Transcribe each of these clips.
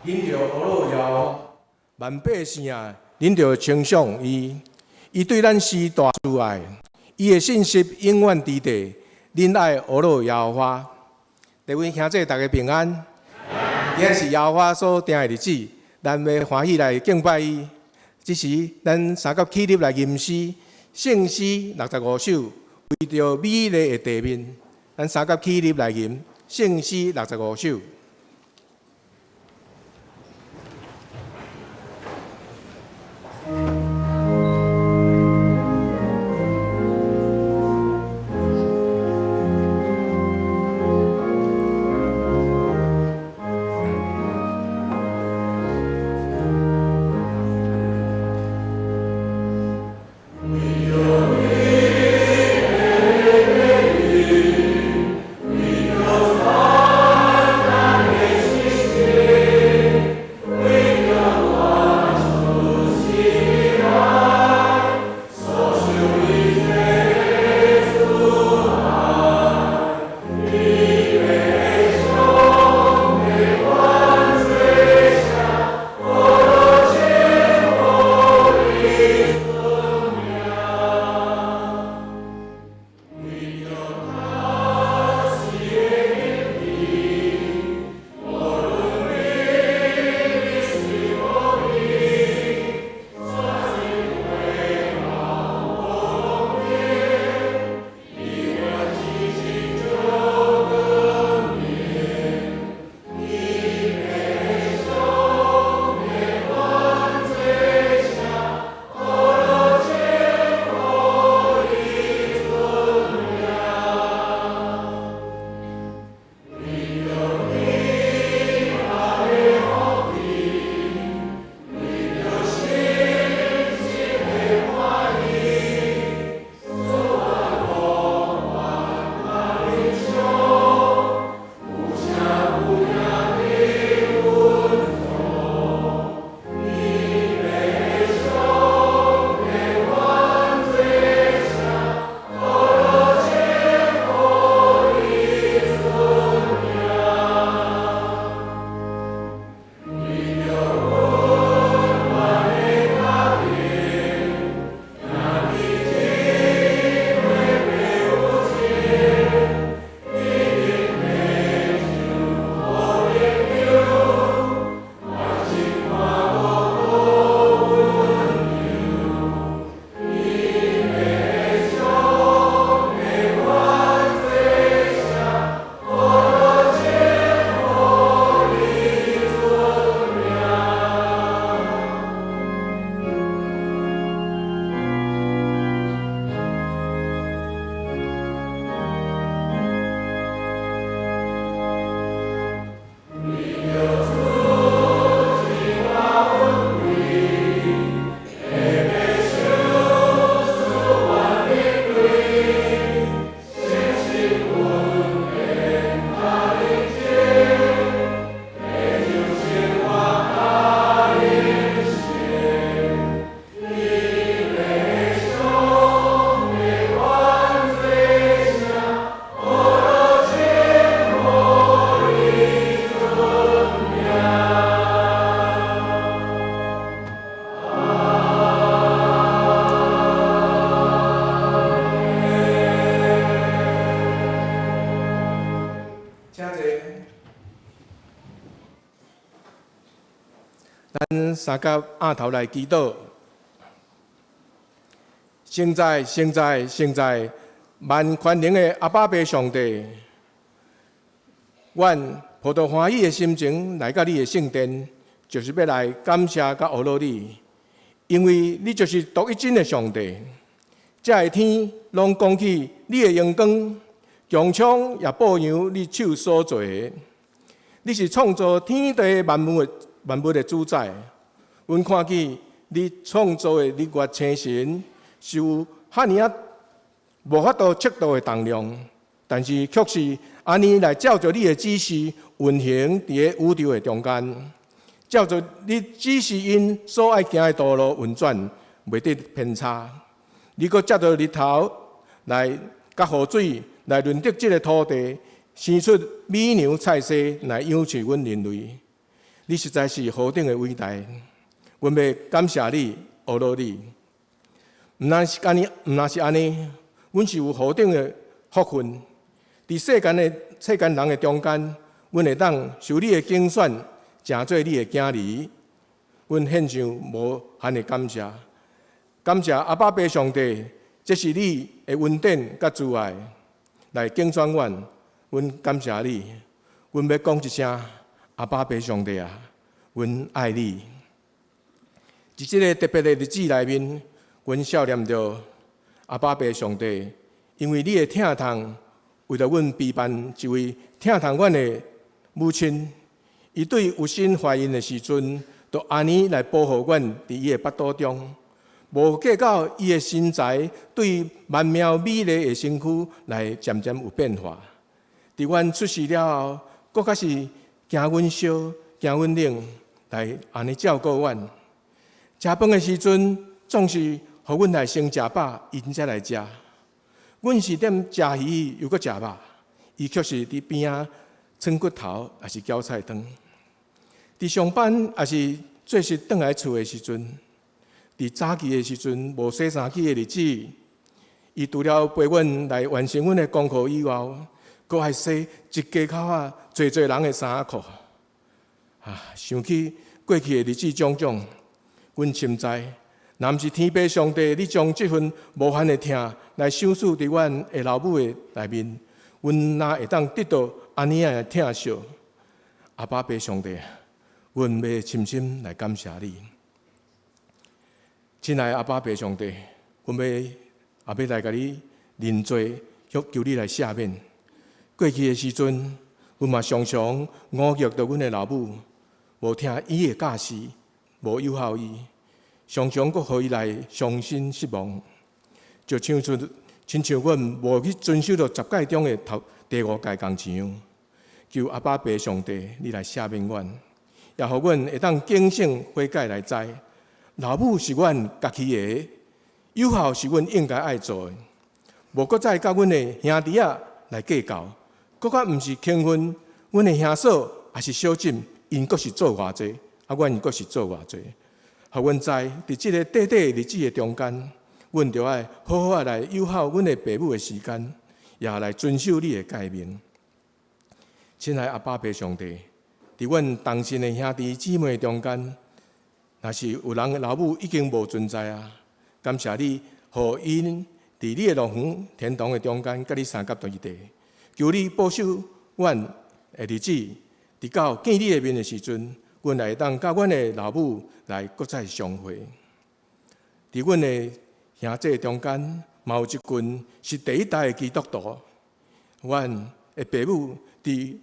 恁着阿罗谣，万百姓啊，恁着称颂伊。伊对咱是大慈爱，伊的信息永远伫地。恁爱阿罗耶和华。各位兄弟，大家平安。今日是耶和华所定的日子，咱要欢喜来敬拜伊。这时，咱三甲起立来吟诗，圣诗65首，为着美丽的地面，咱三甲起立来吟圣诗65首。咱三甲额头来祈祷，现在，万权能的阿爸爸上帝，阮抱着欢喜的心情来到你的圣殿，就是要来感谢甲学罗你，因为你就是独一真的上帝。这个天拢讲起你的荣光，强抢也保养你手所做的。你是创造天地万物的主宰。阮看见你创造的日月星辰，是有遐尼啊无法度测度的重量，但是却是安尼来照着你的指示运行伫个宇宙的中间，照着你指示因所爱行的道路运转，袂得偏差。你阁接着日头来甲雨水来润泽即个土地，生出美牛菜色来养饲阮人类。你实在是何等的伟大！阮要感谢你，学罗你。毋但是安尼，阮是有何等的福分？伫世间人的中间，阮会当受你的拣选，成做你的囝儿。阮献上无限的感谢，感谢阿爸爸上帝，这是你的恩典甲慈爱来拣选阮。阮感谢你，阮要讲一声阿爸爸上帝啊，阮爱你。伫这个特别的日子内面，阮想念着阿爸爸上帝，因为你的疼痛，为着阮陪伴一位疼痛阮的母亲，伊对有心怀孕的时阵，就安尼来保护阮伫伊的腹肚中，无计较伊的身材对曼妙美丽的身躯来渐渐有变化。伫阮出世了后，搁较是惊阮烧、惊阮冷，来安尼照顾阮。食饭的时阵，总是互阮来先食饱，因才来食。阮是踮食鱼，又搁食肉，伊却是伫边仔囥骨头，也是搅菜汤。伫上班也是做事转来厝的时阵，伫早起的时阵无洗衫机的日子，伊除了陪阮来完成阮的功课以外，搁还洗一家口啊侪人的衫裤。想起过去的日子种种。阮深知，若毋是天父上帝，你将这份无限的疼来享受伫阮的老母的内面，阮哪会当得到安尼样的疼惜？阿爸爸上帝，阮要深深来感谢你。亲爱的阿爸爸上帝，阮也要来甲你认罪，求你来赦免。过去的时阵，阮嘛常常误虐着阮的老母，无听伊的教示。无友好伊，常常阁互伊来伤心失望，就亲像阮无去遵守着10诫中的第5诫共样。求阿爸爸上帝，你来赦免阮，也互阮会当警醒悔改来知，老母是阮家己的，友好是阮应该爱做的，无阁再甲阮的兄弟仔来计较，阁较毋是轻分阮的兄嫂也是小姊，因阁是做偌济。阮阁是做偌济，互阮知伫即个短短日子的中间，阮着爱好好来友好阮的父母的时间，也来遵守你的诫命。亲爱阿爸爸上帝，伫阮同心的兄弟姊妹中间，若是有人的老母已经无存在啊，感谢你，互因伫你的乐园天堂的中间，甲你三甲对地，求你保守阮的日子，伫到见你的面的时阵。阮来当甲阮的老母来搁再相会，伫阮的兄弟中间，嘛有一群是第一代的基督徒。阮的父母伫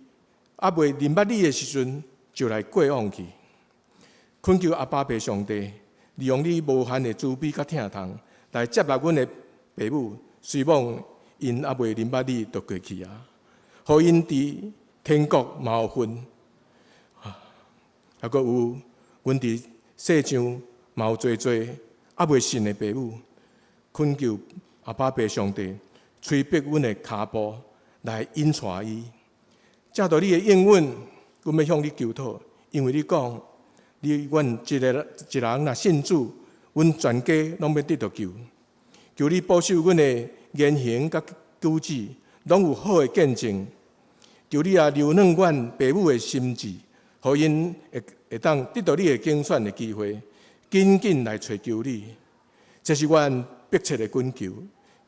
还未认捌你的时阵，就来过往去。恳求阿爸爸上帝，利用你无限的慈悲甲疼痛，来接纳阮的父母，虽望因还未认捌你，就过去啊，互因伫天国嘛有份。还阁有，阮伫世上嘛有侪还未信的父母，恳求阿爸爸上帝催逼阮的脚步来引带伊。借着你的应允，阮要向你求讨，因为你讲，阮一人若信主，阮全家拢要得到救。求你保守阮的言行甲举止，拢有好的见证。求你也留软阮父母的心智。互因会当得到你的竞选的机会，紧紧来找求你。这是阮迫切的恳求，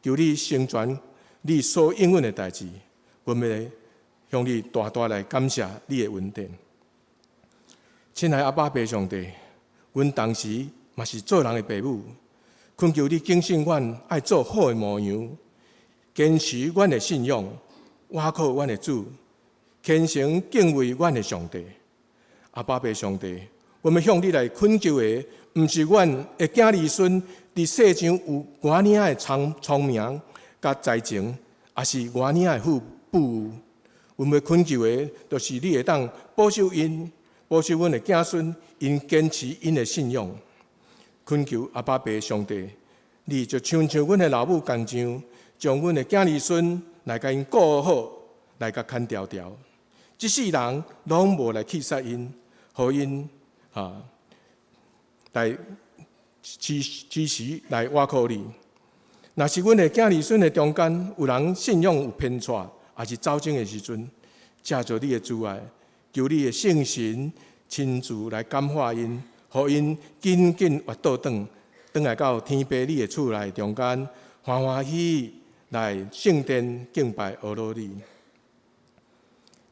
求你成全你所应允的代志。阮要向你大大来感谢你的恩典。亲爱阿爸爸上帝，阮当时嘛是做人的父母，恳求你警醒阮爱做好的模样，坚持阮的信仰，倚靠阮的主，虔诚敬畏阮的上帝。阿爸爸上帝，我们向你来恳求的，毋是阮的囝儿孙伫世上有偌尔的聪明甲才情，也是偌尔的富有。我们恳求的，就是你会当保守因，保守阮的子孙，因坚持因的信仰。恳求阿爸爸上帝，你就像阮的老母共样，将阮的囝儿孙来甲因顾好，来甲牵条条。即世人拢无来气杀因。互因来支持来挖苦你。若是阮的囝儿孙的中间有人信仰有偏差，也是走正的时阵，借着你的慈爱，求你的圣神亲自来感化因，互因紧紧活倒转来到天父你的厝内中间，欢欢喜喜来圣殿敬拜阿罗你。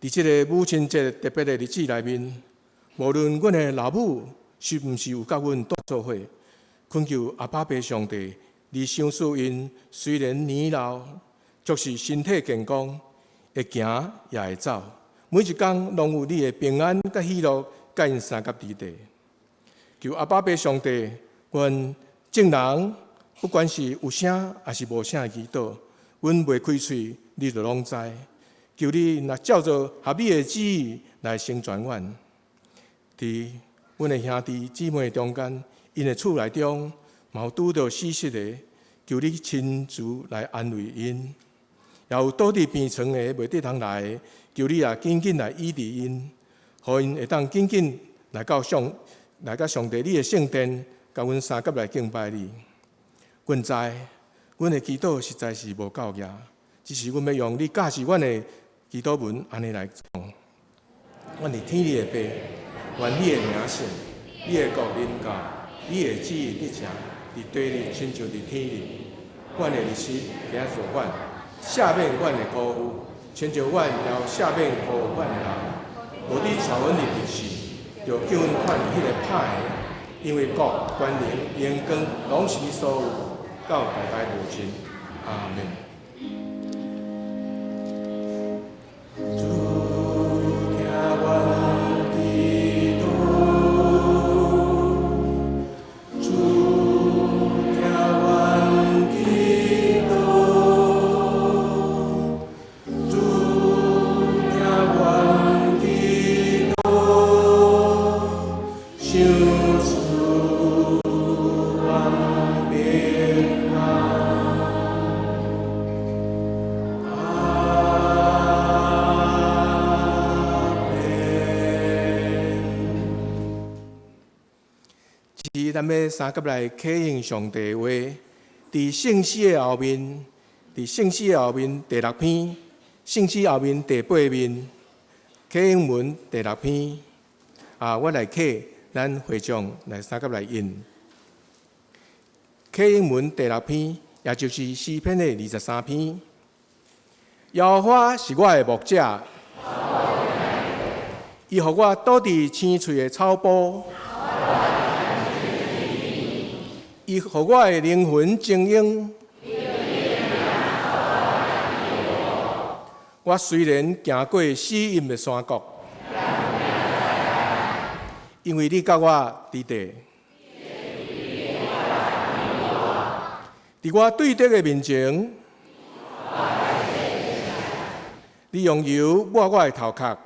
伫即个母亲节特别的日子内面，无论阮的老母是毋是有甲阮同做伙，恳求阿爸爸上帝，你赏赐因虽然年老，却是身体健康，会行也会走，每一天拢有你的平安甲喜乐，甲因三甲伫地。求阿爸爸上帝，阮众人不管是有声还是无声的祈祷，阮袂开喙，你就拢知。求你若照着合理的旨意来成全阮。伫阮的兄弟姊妹中间，因的厝内中嘛有拄着死失的，求你亲自来安慰因；也有倒伫病床的袂得通来的，求你也紧紧来医治因，互因会当紧紧来到上帝你的圣殿，甲阮三甲来敬拜你。阮知，阮的祈祷实在是无够额，只是阮要用你教示阮的祈祷文安尼来讲。阮伫天里的爸，愿你的名圣，你的国临到，你的旨意伫成，伫地里亲像伫天里。阮的日时今日阮，赦免阮的辜负，亲像阮也赦免辜负阮的人。无你带阮入地时，就叫阮看迄个歹的，因为国、权能、荣光，拢是你所有，到代代无尽。阿门。咱要三甲来启应上帝话，伫圣诗的后面，第6篇，圣诗后面第8面，启应文第6篇。我来启，咱会众来三甲来印。启应文第6篇，也就是诗篇的23篇。耶和华是我的牧者，伊互我倒伫青翠的草坡。伊互我的灵魂静养。我虽然行过死荫的山谷，因为你甲我伫地。伫我对敌的面前，你用油抹我的头壳。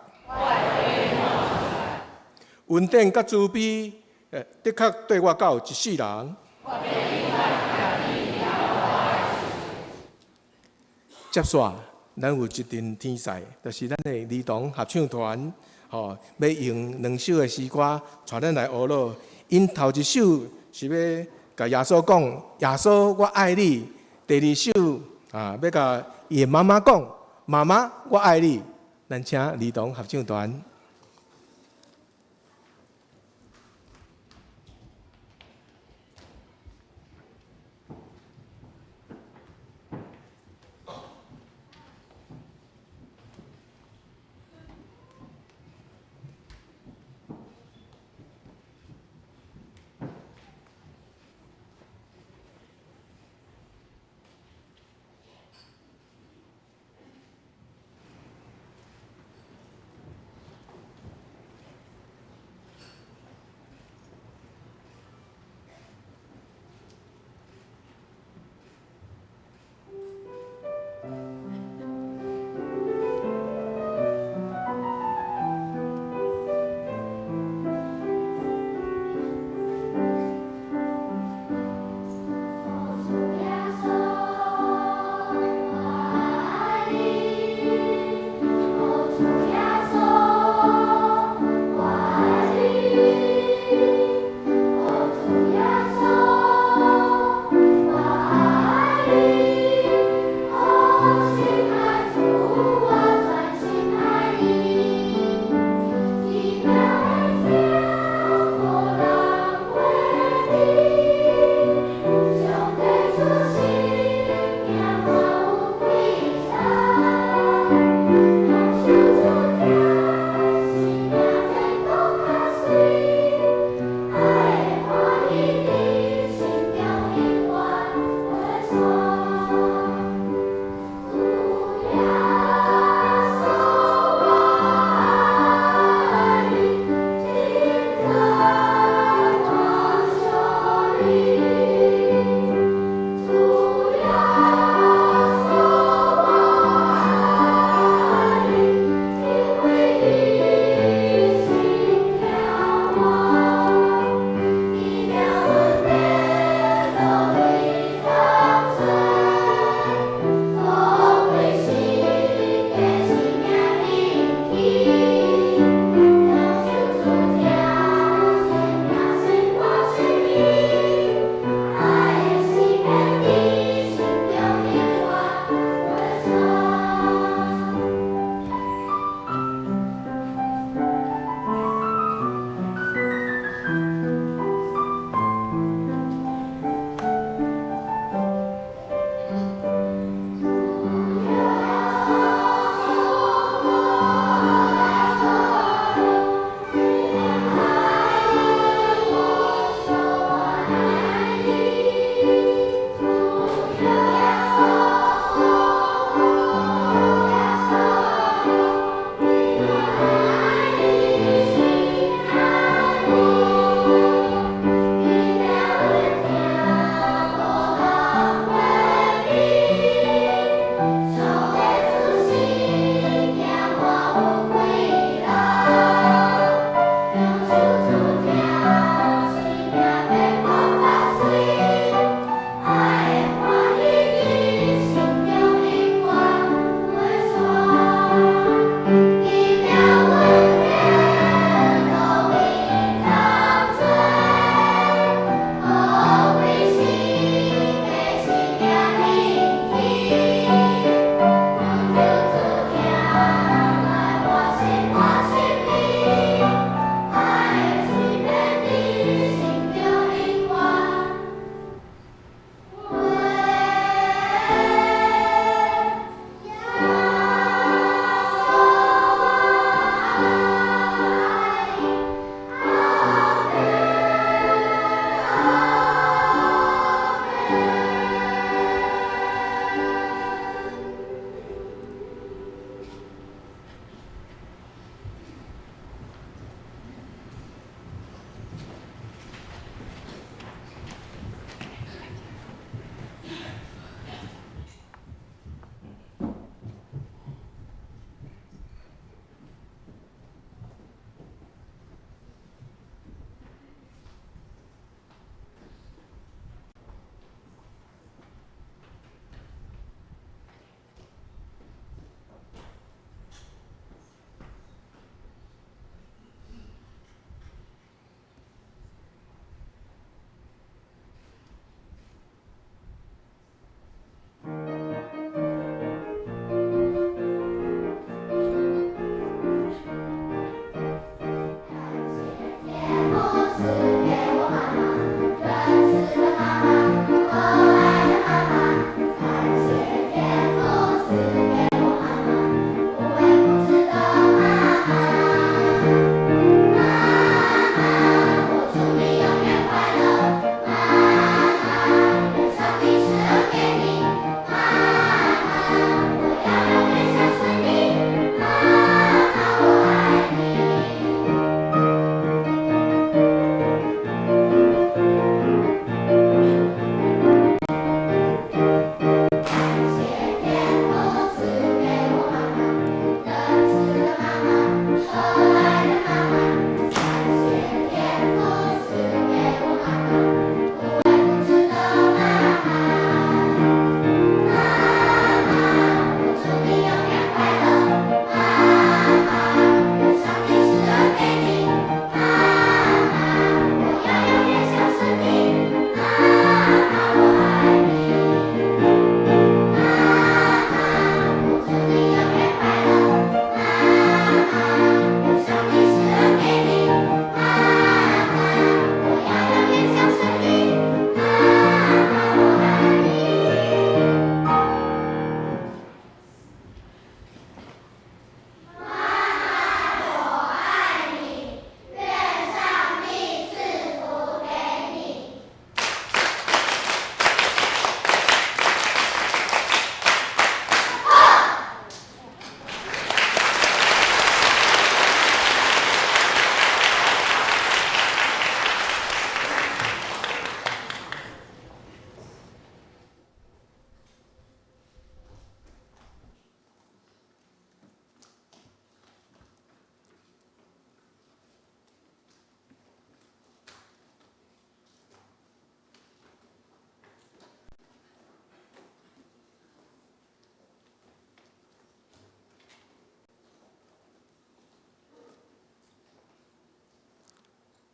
恩典甲慈悲，的确对我到一世人。接下，咱有一阵天赛，就是咱的儿童合唱团，要用2首的诗歌，带咱来学乐。因头一首是要甲耶稣讲：“耶稣，我爱你。”第2首要甲伊的妈妈讲：“妈妈，我爱你。”咱请儿童合唱团。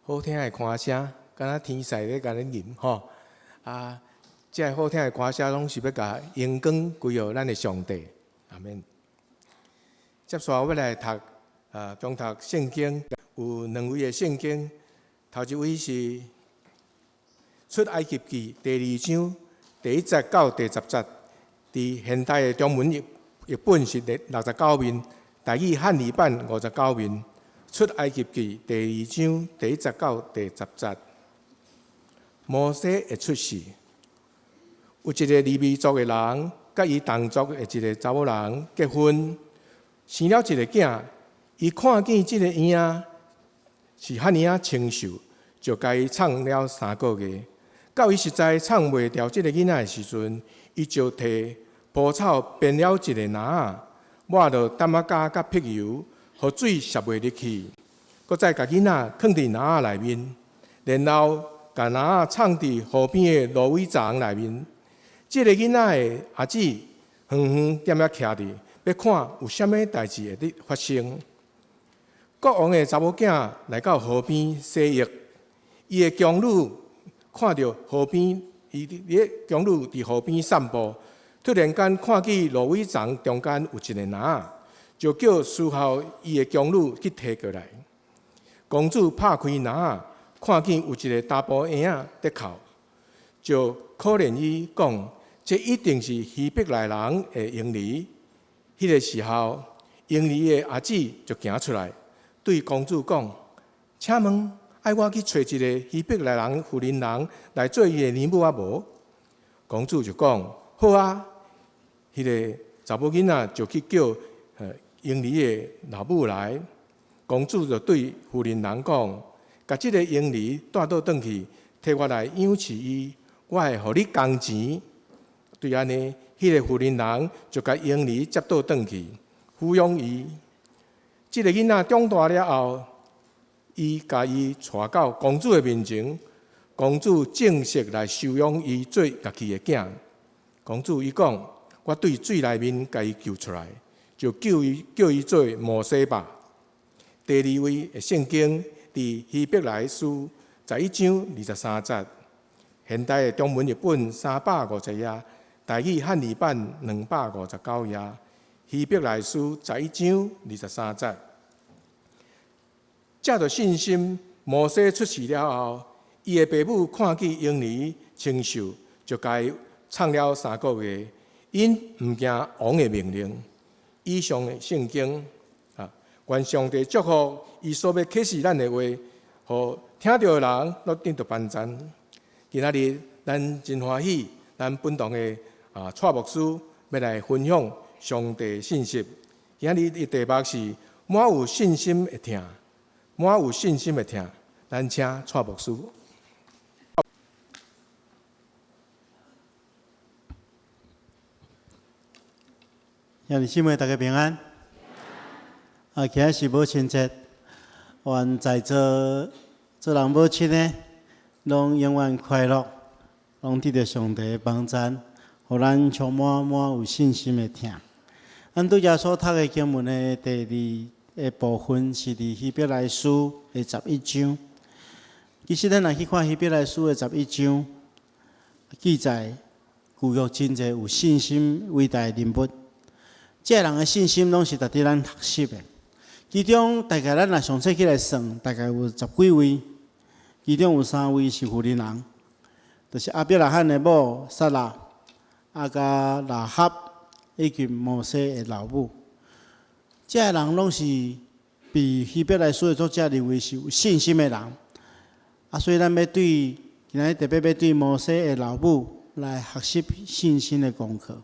好听的歌声，敢若天使咧甲咱吟吼。啊，这好听的歌声拢是要甲荣光归予咱的上帝。阿免。接下来要来读中读圣经，有2位的圣经。头一位是出埃及记第2章第1节到第10节，伫现代的中文译本是第69面，台语汉语版59面。出埃及记第2章第1节到第10节。摩西的出世，有一个利未族的人，甲伊同族的一个查某人结婚，生了一个囝。伊看见这个婴仔是遐尼啊清秀，就甲伊宠了3个月。到伊实在宠袂掉这个囡仔的时阵，伊就摕蒲草编了一个篮仔，抹落淡仔胶甲碧油，互水渗袂入去。搁再甲囡仔放伫篮仔内面，然后甲篮仔藏伫河边的芦苇丛内面。这个囡仔的阿姊远远踮遐徛伫，要看有啥物代志会发生。国王的查某囝来到河边洗浴，伊的宫女看到河边，伊咧宫女伫河边散步，突然间看见芦苇丛中间有一个篮，就叫侍候伊的宫女去摕过来。公主拍开篮，看见有一个查甫婴仔在哭，就可怜伊讲：这一定是希伯来人的婴儿。迄个时候，婴儿的阿姊就行出来，对公主讲：请问，爱我去找一个希伯来人妇人人来做伊的女母啊无？公主就讲：好啊。迄个查某囡仔就去叫婴儿的老母来。公主就对妇人人讲：甲这个婴儿带倒转去，摕我来养饲伊，我会互你工钱。对安尼，迄个妇人人就甲婴儿接倒转去，抚养伊。这个囡仔长大了后，伊甲伊带到公主的面前，公主正式来收养伊做家己的囝。公主伊讲：我对水内面甲伊救出来，就叫伊做摩西吧。第2位的圣经伫希伯来书11章23节，现代的中文译本350页，台语汉语版259页。希伯来书11章23节。借着信心，摩西出世了后，伊的爸母看见婴儿清秀，就甲伊宠了3个月，因毋惊王的命令。以上的圣经。愿上帝祝福伊所要启示咱的话，互听到的人都得到帮助。今仔日咱真欢喜，咱本堂的蔡牧师要来分享上帝信息。今仔日的题目是满有信心的听，满有信心的听。咱请蔡牧师。兄弟姊妹，大家平安。今仔是母亲节，愿在座做人母亲的，拢永远快乐，拢得到上帝的帮助，互咱充满有信心的听。咱拄则所读的经文的第2个部分是伫希伯来书的11章。其实咱若去看希伯来书的11章，记载旧约真侪有信心伟大的人物，这人的信心拢是值得咱学习的。其中大概咱若详细起来算，大概有10几位，其中有3位是妇人人，就是亚伯拉罕的某撒拉、甲拉合以及摩西的老母。这人拢是被希伯来书的作者认为是有信心的人，所以咱要对今仔特别要对摩西的老母来学习信心的功课。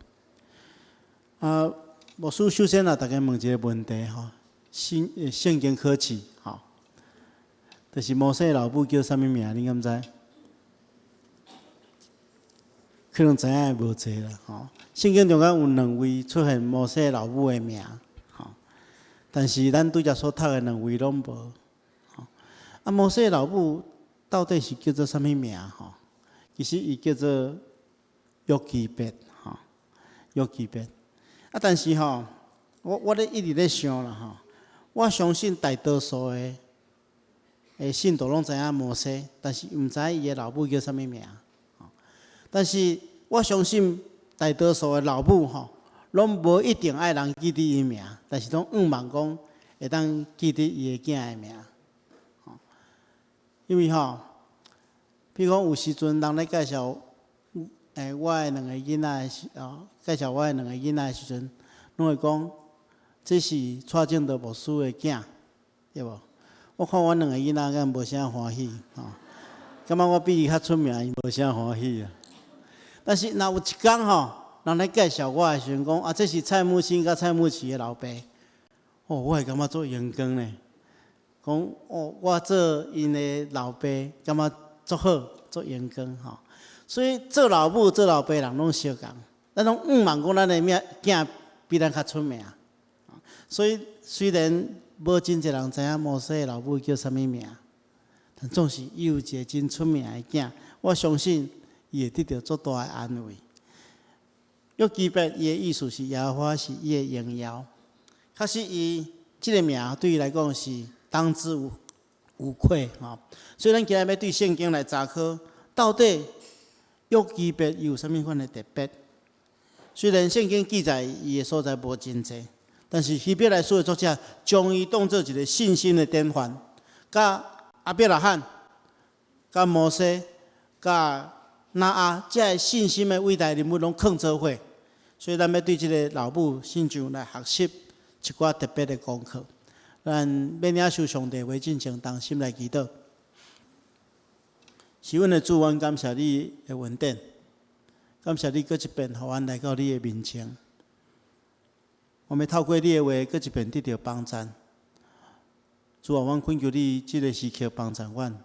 牧师首先大家问一个问题吼。圣经考试，就是摩西老母叫啥物名？你敢知？可能知影无侪啦，圣经中间有2位出现摩西老母的名，但是咱拄则所读的2位拢无。摩西老母到底是叫做啥物名？其实伊叫做约基别，约基别。但是我咧一直咧想啦，我相信大多数的信徒拢知影摩西，但是毋知伊的老母叫啥物名。但是我相信大多数的老母拢无一定爱人记得伊名，但是拢望讲会当记得伊的囝的名。因为比如讲有时阵人咧介绍我的两个囡仔介绍我的两个囡仔的时阵，拢会讲这是蔡正德牧师的囝，对无？我看阮两个囡仔敢无啥欢喜感觉我比伊较出名，伊无啥欢喜啊。但是若有一天人咧介绍我的时阵讲这是蔡木星甲蔡木奇的老爸，我会感觉做荣光呢。讲我做因的老爸，感觉足好，足荣光所以做老母、做老爸人拢相共，咱拢望讲咱的囝比咱较出名。所以虽然无真侪人知影摩西的老母叫啥物名，但总是伊有一个真出名的囝，我相信伊会得到足大的安慰。约基别伊的意思是耶和华是伊的荣耀，确实伊即个名对伊来讲是当之无愧所以咱今日要对圣经来查考，到底约基别有啥物款的特别？虽然圣经记载伊的所在无真济，但是希伯来书的作者将伊当作一个信心的典范，甲亚伯拉罕、甲摩西、甲拿阿这个信心的伟大人物拢放做伙，所以咱要对这个老母信上来学习一寡特别的功课。咱要领受上帝话进前，同心来祈祷。是阮的主，阮感谢你的恩典，感谢你搁一遍，互阮来到你的面前。我们透过你的话，搁一遍得到帮助。主啊，阮恳求你这个时刻帮助阮，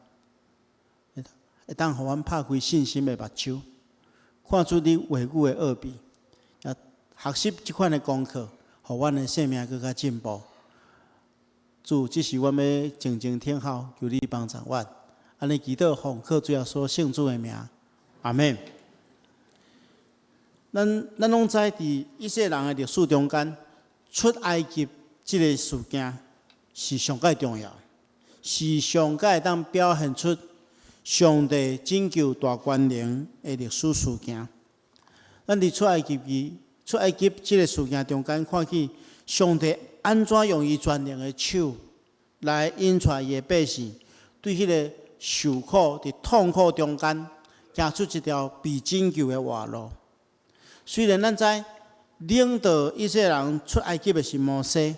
会当互阮拍开信心的目睭，看出你话语的奥秘，也学习这款的功课，互阮的生命更加进步。主，这是阮要静静听候，求你帮助阮。安尼祈祷奉靠主耶稣圣主的名，阿门。咱拢知，伫以色列人的历史中间，出埃及这个事件是上界重要，是上界当表现出上帝拯救大关联的历史事件。咱伫出埃及这个事件中间，看见上帝安怎用伊全能的手来引带伊的百姓，对迄个受苦伫痛苦中间，行出一条被拯救的活路。虽然咱知领导以色列人出埃及的是摩西，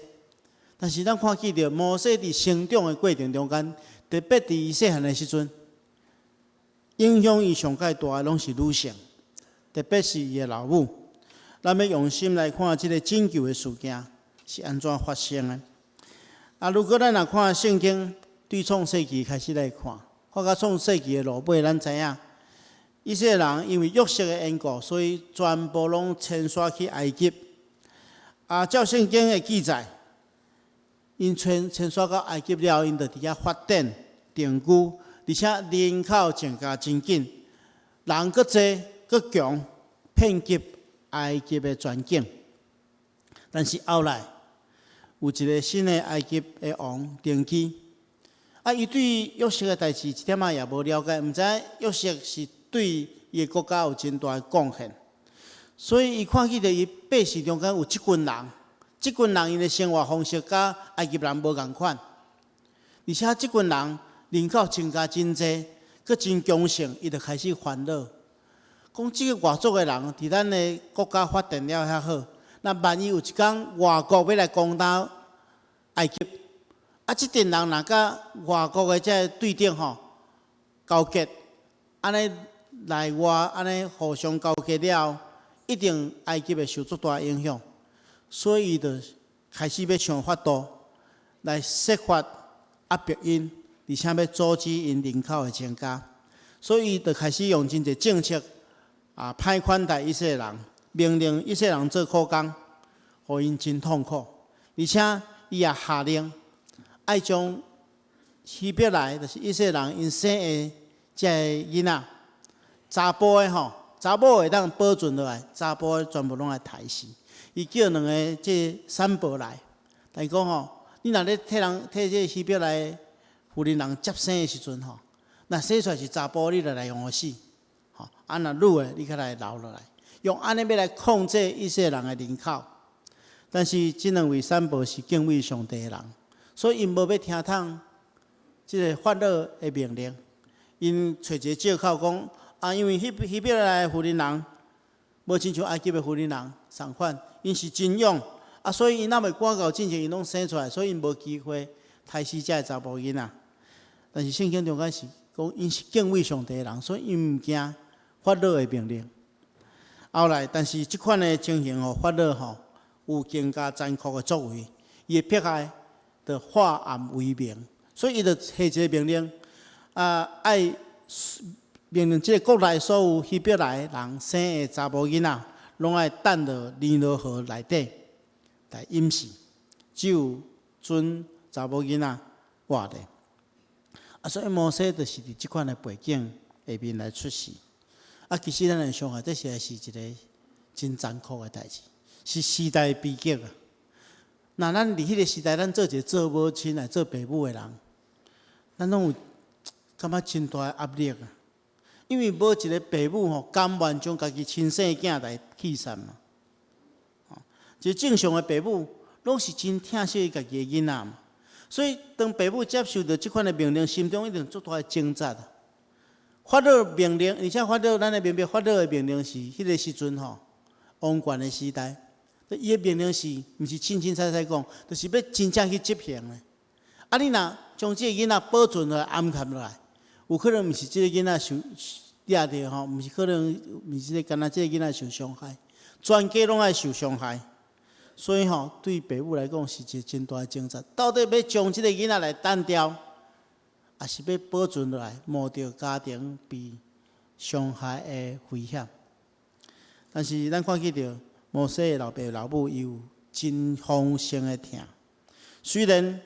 但是咱看见着摩西伫成长的过程中间，特别伫伊细汉的时阵，影响伊上界大的拢是女性，特别是伊的老母。咱要用心来看这个拯救的事件是安怎发生的。如果咱若看圣经，对创世纪开始来看到创世纪的落尾，咱知影以色列人因为约瑟的缘故，所以全部拢迁徙去埃及。照圣经的记载，因迁徙到埃及了，因就伫遐发展定居，而且人口增加真紧，人搁济搁强，遍及埃及的全境。但是后来有一个新的埃及的王登基，伊对约瑟的代志一点仔也无了解，毋知约瑟是对伊的国家有真大的贡献，所以伊看见着伊百姓中间有即群人，即群人因的生活方式甲埃及人无共款，而且即群人口增加真济，佮真强盛，伊就开始烦恼，讲即个外族的人伫咱的国家发展了遐好，那万一有一天外国要来攻打埃及，即阵人若甲外国的这对顶交结，安尼内外安尼互相交结了，一定埃及会受足大影响，所以伊就开始要想法度来设法压迫因，而且要阻止因人口的增加，所以伊就开始用真侪政策歹款待以色列人，命令以色列人做苦工，互因真痛苦，而且伊也下令爱将希伯来就是以色列人因生的这囡仔，查甫的查某会当保存落来，查甫的全部拢来杀死。伊叫两个这参谋来，但是讲你若咧替这希伯来妇人人接生的时阵吼，那生出来是查甫，你就来用死，吼，啊那女的你较来留落来，用安尼要来控制以色列人的人口。但是这两位产婆是敬畏上帝的人，所以因无要听从这个法老的命令，因找一个借口讲啊，因为迄边来的妇人人，无亲像埃及的妇人人同款，因是真勇啊，所以因若袂赶到进前，因拢生出来，所以因无机会杀死这查甫囡仔。但是圣经中间是讲，因是敬畏上帝的人，所以因毋惊法老的命令。后来，但是即款的情形吼，法老吼有更加残酷的作为，伊的迫害就化暗为明，所以伊就下一个命令啊，爱命令即个国内所有希伯来人生的查某囡仔，拢爱等到尼罗河内底来淹死，只有准查某囡仔活的。啊，所以摩西就是伫即款的背景下面来出世。啊，其实咱来想下，这实在是一个真残酷的代志，是时代的悲剧啊。那咱伫迄个时代，咱做一个做母亲来做爸母的人，咱拢有感觉真大的压力啊。因为无一个爸母吼，甘愿将家己亲生的囝来弃杀嘛。就正常的爸母，拢是真疼惜家己的囡仔嘛。所以，当爸母接受到即款的命令，心中一定足大的挣扎啊。法老命令，而且法老咱来明白，法老的命令是迄个时阵吼，王权的时代，伊的命令是毋是清清楚楚讲，就是要真正去执行的。啊，你若将即个囡仔保存落来、安含落来，有可能毋是即个囡仔受掠着吼，毋是可能毋是个干那即个囡仔受伤害，全家拢爱受伤害。所以吼，对爸母来讲是一个真大的挣扎，到底要将即个囡仔来单掉，还是要保存落来，冒着家庭被伤害的危险？但是咱看见着摩西的老爸老母有真丰盛的疼。虽然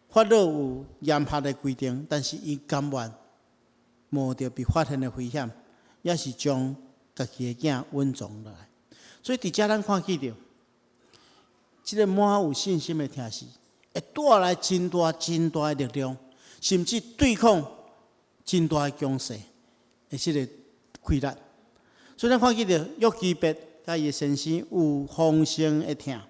法老有严格的规定，但是伊甘愿冒着被发现的危险，也是将家己的囝稳重落来。所以伫遮咱看见着。这个满有信心的疼惜，会带来真大的力量，甚至对抗真大的强势的这个困难。所以咱看见着约基别甲伊的先生有丰盛的疼，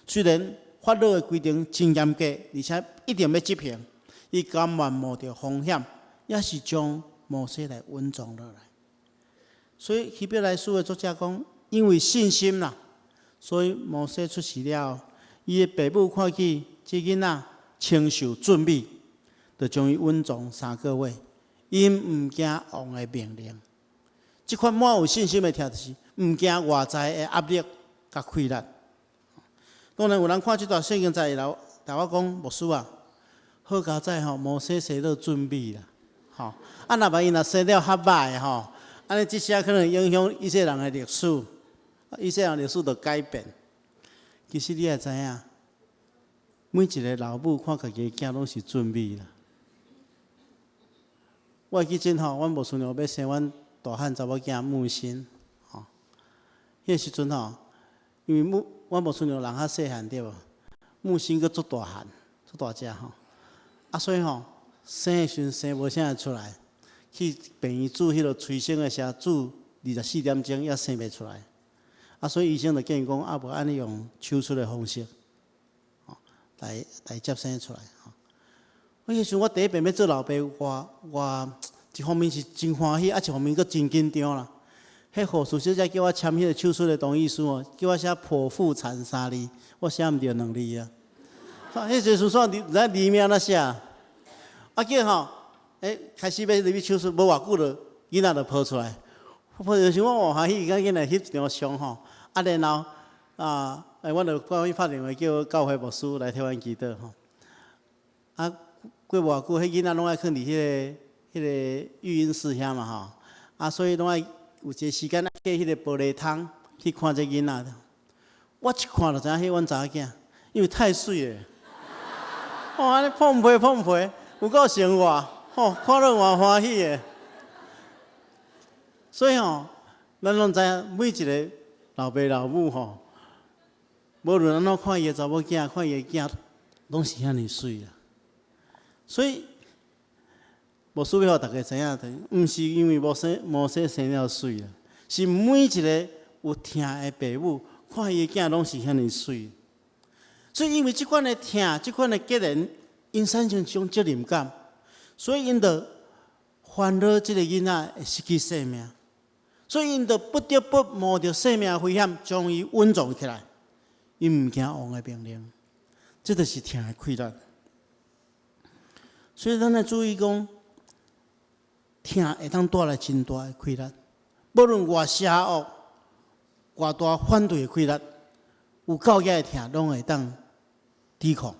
虽然法老的规定真严格，而且一定要执行，伊甘愿冒着风险，也是将摩西来稳重落来。所以希伯来书的作者讲，因为信心啦。所以摩西出世了，伊的爸母看见这囡仔清秀俊美，就将伊稳重3个月，因毋惊王的命令。这款满有信心的条就是毋惊外在的压力甲困难。当然有人看这段圣经在来我讲牧师啊，好佳哉吼，摩西生得俊美啦，吼，啊若万一生了较歹吼，安尼这些可能影响以色列人的历史。以色列人历史就改变。其实你也知影，每一个老母看家己的囝拢是俊美啦。我会记真吼，阮无孙娘要生阮大汉查某囝木星，吼，迄个时阵吼，因为阮无孙娘人较细汉对无，木星佫足大汉，足大只吼，啊所以吼生的时阵生无啥出来，去病院煮迄落催生的时煮24点钟也生袂出来。啊，所以医生就建议讲，啊，无安尼用手术的方式，来接生出来。我迄时我第一遍要做老爸，我一方面是真欢喜，啊，一方面佫真紧张啦。迄护士小姐叫我签迄个手术的同意书哦，叫我写剖腹产3字，我写毋着2字啊。迄个书上咱字名哪写？啊，叫吼，开始要入去手术，无偌久就囡仔就抱出来。抱就是我换欢喜，甲囡仔翕一张相吼。啊，然后我就赶紧拍电话叫教会牧师来替阮祈祷吼。啊，过无偌久，迄囡仔拢爱囥伫迄个育婴室遐嘛吼。啊，所以拢爱有一个时间去迄个玻璃窗去看这囡仔。我一看就知影迄阮查某囝，因为太水了。哦，安尼碰皮，有够生活，吼，看了偌欢喜的。所以吼，咱拢知影每一个老爸老母吼，无论安怎看伊个查某囝，看伊个囝，拢是遐尼水啦。所以无需要大家知影，毋是因为摩西生了水啦，是每一个有疼的爸母，看伊的囝拢是遐尼水。所以因为即款的疼，即款的结连，因产生一种责任感，所以因着烦恼即个囡仔会失去性命，所以因着不得不冒着性命危险，将伊稳重起来。因毋惊王的命令，这就是疼的快乐。所以咱要注意讲，疼会当带来真大的快乐，无论偌邪恶、偌大反对的快乐，有够野的疼，拢会当抵抗。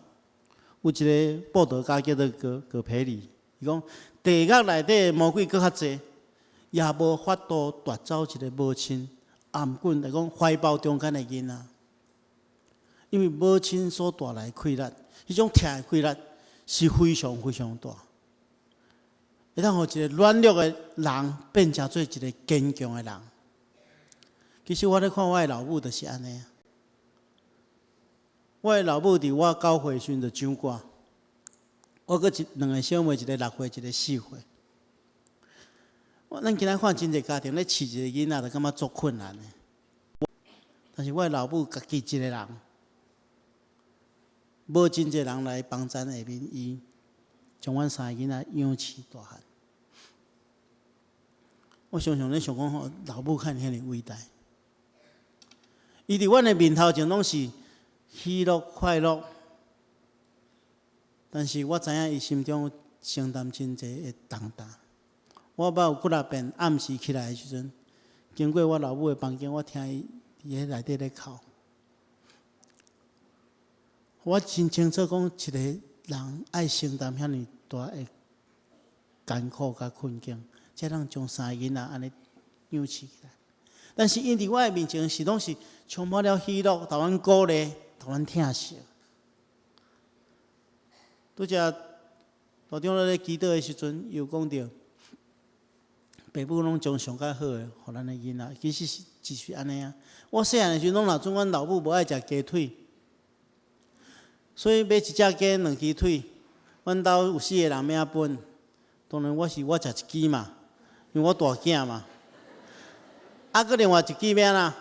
有一个报道家叫做葛培里，伊讲地狱内底魔鬼搁较济，也无法度夺走一个母亲，颔棍来讲怀抱中间的囡仔，因为母亲所带来的快乐，迄种疼的快乐是非常非常大，会当互一个软弱的人变成做一个坚强的人。其实我咧看我的老母就是安尼。我的老母伫我9岁时就长歌，我搁2个小妹，一个6岁，一个4岁。咱今仔看真侪家庭咧饲一个囡仔，就感觉足困难的。但是我的老母家己一个人，无真侪人来帮衬下面，伊将阮3个囡仔养饲大汉。我常常咧想讲吼，老母看遐尼伟大，伊伫阮的面头前拢是喜乐快乐，但是我知影伊心中承担真侪的重担。我捌有几若遍暗时起来的时阵，经过我老母的房间，我听伊伫内底咧哭。我真清楚讲，一个人爱承担遐尼大的艰苦甲困境，才能将3个囡仔安尼养饲起来。但是因伫我的面前是拢是充满了喜乐，互阮鼓励，互阮疼惜。拄则大长老咧祈祷的时阵，又讲到，爸母拢将上较好的，互咱的囡仔，其实就是安尼啊。我细汉的时阵，拢若准阮老母无爱食鸡腿，所以买一只鸡2只腿，阮兜有4个人要分，当然我食一只嘛，因为我大囝嘛。搁另外一支要哪？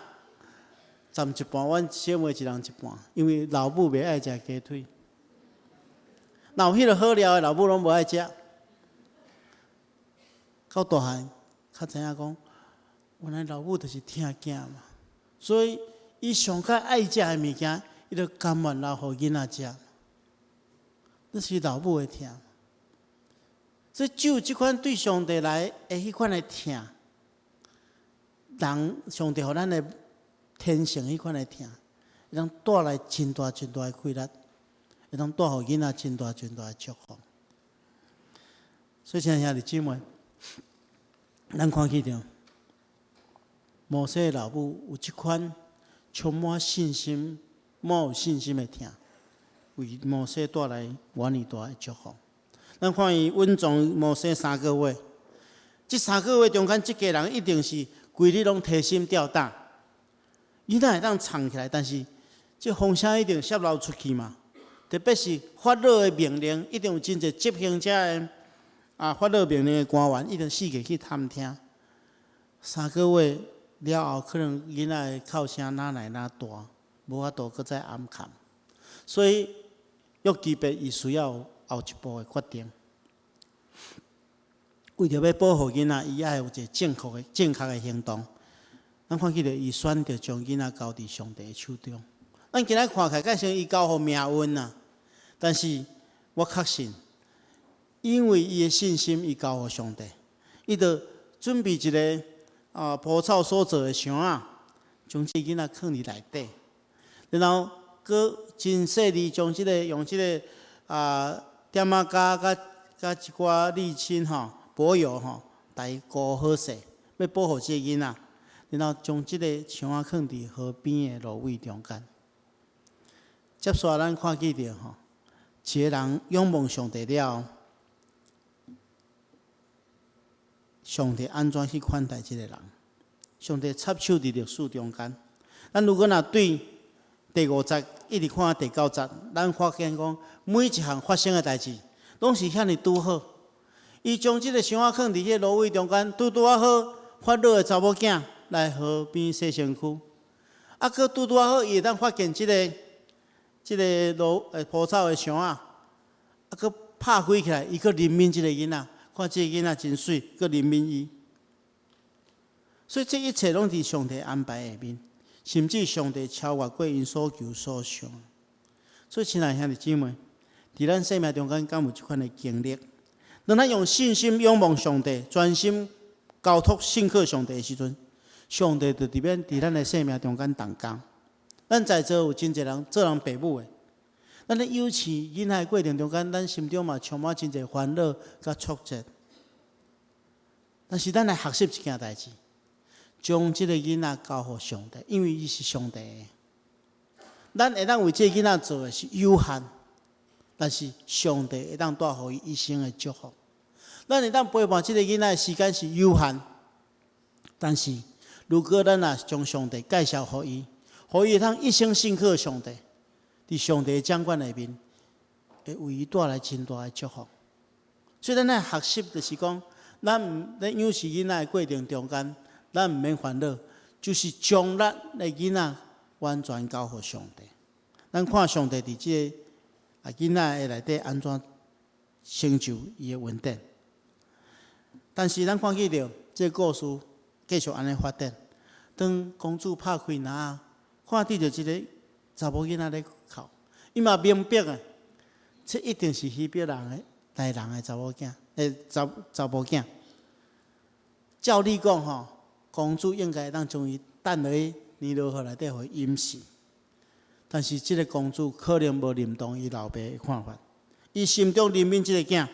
占一半，阮小妹一人一半，因为老母袂爱食鸡腿。若有迄个好料的，老母拢无爱食。到大汉，较知影讲，原来老母就是疼囝嘛，所以伊上较爱食的物件，伊就甘愿留互囡仔食。这是老母的疼。所以只有即款对上帝来的迄款的疼。人上帝互咱的天性迄款的疼，会当带来真大真大的快乐，会当带互囡仔真大真大的祝福。所以，亲爱的姊妹，咱看起着摩西的老母有即款充满信心、满有信心的疼，为摩西带来偌尼大的祝福。咱看伊稳重摩西3个月，这3个月中间，即家人一定是规日拢提心吊胆，囡仔会当藏起来，但是这风声一定泄露出去嘛。特别是法老的命令，一定有真侪执行者的法老命令的官员，一定四界去探听。3个月了后，可能囡仔的哭声哪来哪大，无法度搁再暗藏，所以约基别伊需要后一步的决定。为着要保护囡仔，伊爱有一个正确的行动。咱看起来，伊选择将囡仔交伫上帝的手中。咱今仔看起来，改成伊交互命运啦。但是我确信，因为伊的信心，伊交互上帝，伊就准备一个蒲草所做的箱啊，将这囡仔放伫内底，然后佮真细腻将用这个点仔加一寡沥青柏油来膏好势，要保护这个囡仔，然后将这个箱仔放伫河边的芦苇中间。接下来咱看见着一个人仰望上帝了后，上帝安怎去款待这个人？上帝插手伫历史中间。咱如果对第5节一直看第9节，咱发现讲每一项发生的代志，拢是遐尼拄好。伊将即个箱仔放伫迄芦苇中间，拄啊好发热的查某囝来河边洗身躯，啊，佮拄啊好伊会当发现即个蒲草的箱啊，佮拍开起来，伊佮怜悯即个囡仔，看即个囡仔真水，佮怜悯伊。所以这一切拢伫上帝安排下面，甚至上帝超越过因所求所想。所以，亲爱兄弟姊妹，伫咱生命中间，敢有即款的经历？当咱用信心仰望上帝，专心交托信靠上帝的时阵，上帝就伫咱的生命中间动工。咱在座有真侪人做人父母的，咱咧幼稚囡仔的过程中间，咱心中嘛充满真侪烦恼甲挫折。但是，咱来学习一件代志，将即个囡仔交予上帝，因为伊是上帝的。咱会当为这个囡仔做的是有限，但是上帝会当带予伊一生的祝福。咱会当陪伴这个囡仔的时间是有限，但是如果咱也将上帝介绍予伊，予伊会当一生信靠上帝，伫上帝的掌管内面，会为伊带来真大的祝福。所以咱来学习就是讲，咱幼稚囡仔的过程中间，咱毋免烦恼，就是将咱的囡仔完全交予上帝。咱看上帝伫即个囡仔的内底安怎成就伊的稳定。但是咱看见着这个故事继续安尼发展，当公主拍开篮，看见着一个查某囡仔咧哭，伊嘛明白啊，这一定是希伯来人的查某囝，查某囝。照理讲吼，公主应该当将伊等落泥炉河内底互伊淹死。但是这个公主可能无认同伊老爸的看法，伊心中怜悯这个囝，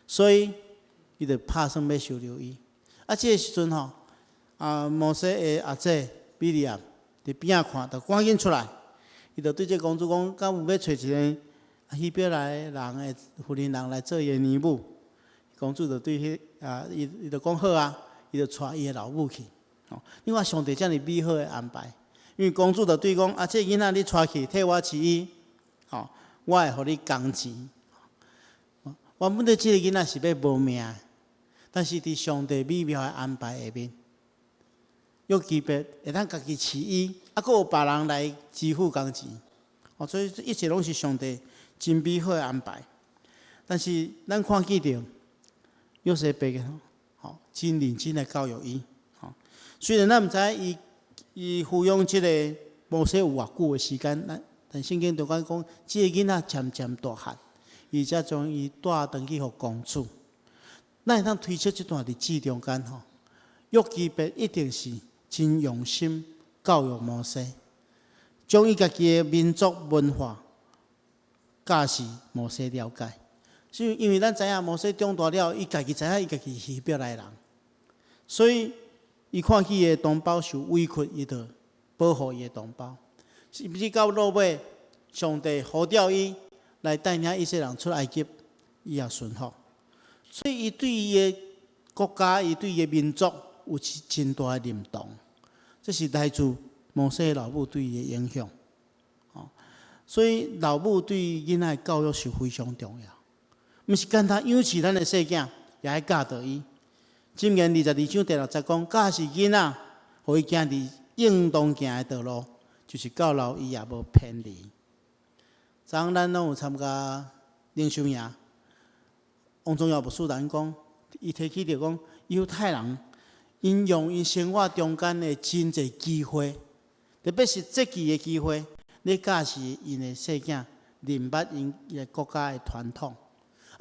所以伊就打算要收留伊。啊，这个时阵吼，摩西的阿姐米利亚伫边仔看，就赶紧出来，伊就对这公主讲：，敢有要找一个希伯来人的妇人人来做伊的女母？公主就对伊就讲好啊，伊就带伊的老母去。你看上帝遮尔美好的安排。因为公主就对讲：啊，这囡仔你带去替我饲伊，我会互你工钱。原本的这个囡仔是要无命，但是伫上帝美妙的安排下面，约基别会当家己饲伊，啊，佫有别人来支付工钱。所以一切拢是上帝真美好的安排。但是咱看见着约瑟伯真认真的教育伊。虽然咱毋知伊抚养即个摩西有偌久的时间，但圣经中间讲，即个囡仔渐渐大汉，伊才将伊带回去予公主。咱会当推测这段日子中间约基别一定是真用心教育摩西，将伊家己的民族文化教示摩西了解。所以因为咱知影摩西长大了，伊家己知影伊家己是希伯来人，所以伊看见伊的同胞受委屈，伊就保护伊的同胞。是不是到落尾，上帝呼召伊来带领以色列人出埃及，伊也顺服。所以伊对伊的国家，伊对伊的民族有真大的认同。这是来自摩西的老母对伊的影响。所以老母对囡仔的教育是非常重要，毋是简单养饲咱的细囝，也爱教导伊。箴言22章第6节讲：教是囡仔，互伊行伫应当行的道路，就是到老伊也无偏离。昨昏咱拢有参加领袖营，王宗尧牧师咱讲，伊提起着讲，犹太人因用因生活中间的真侪机会，特别是节期的机会，咧教示因的细囝认捌因的国家的传统。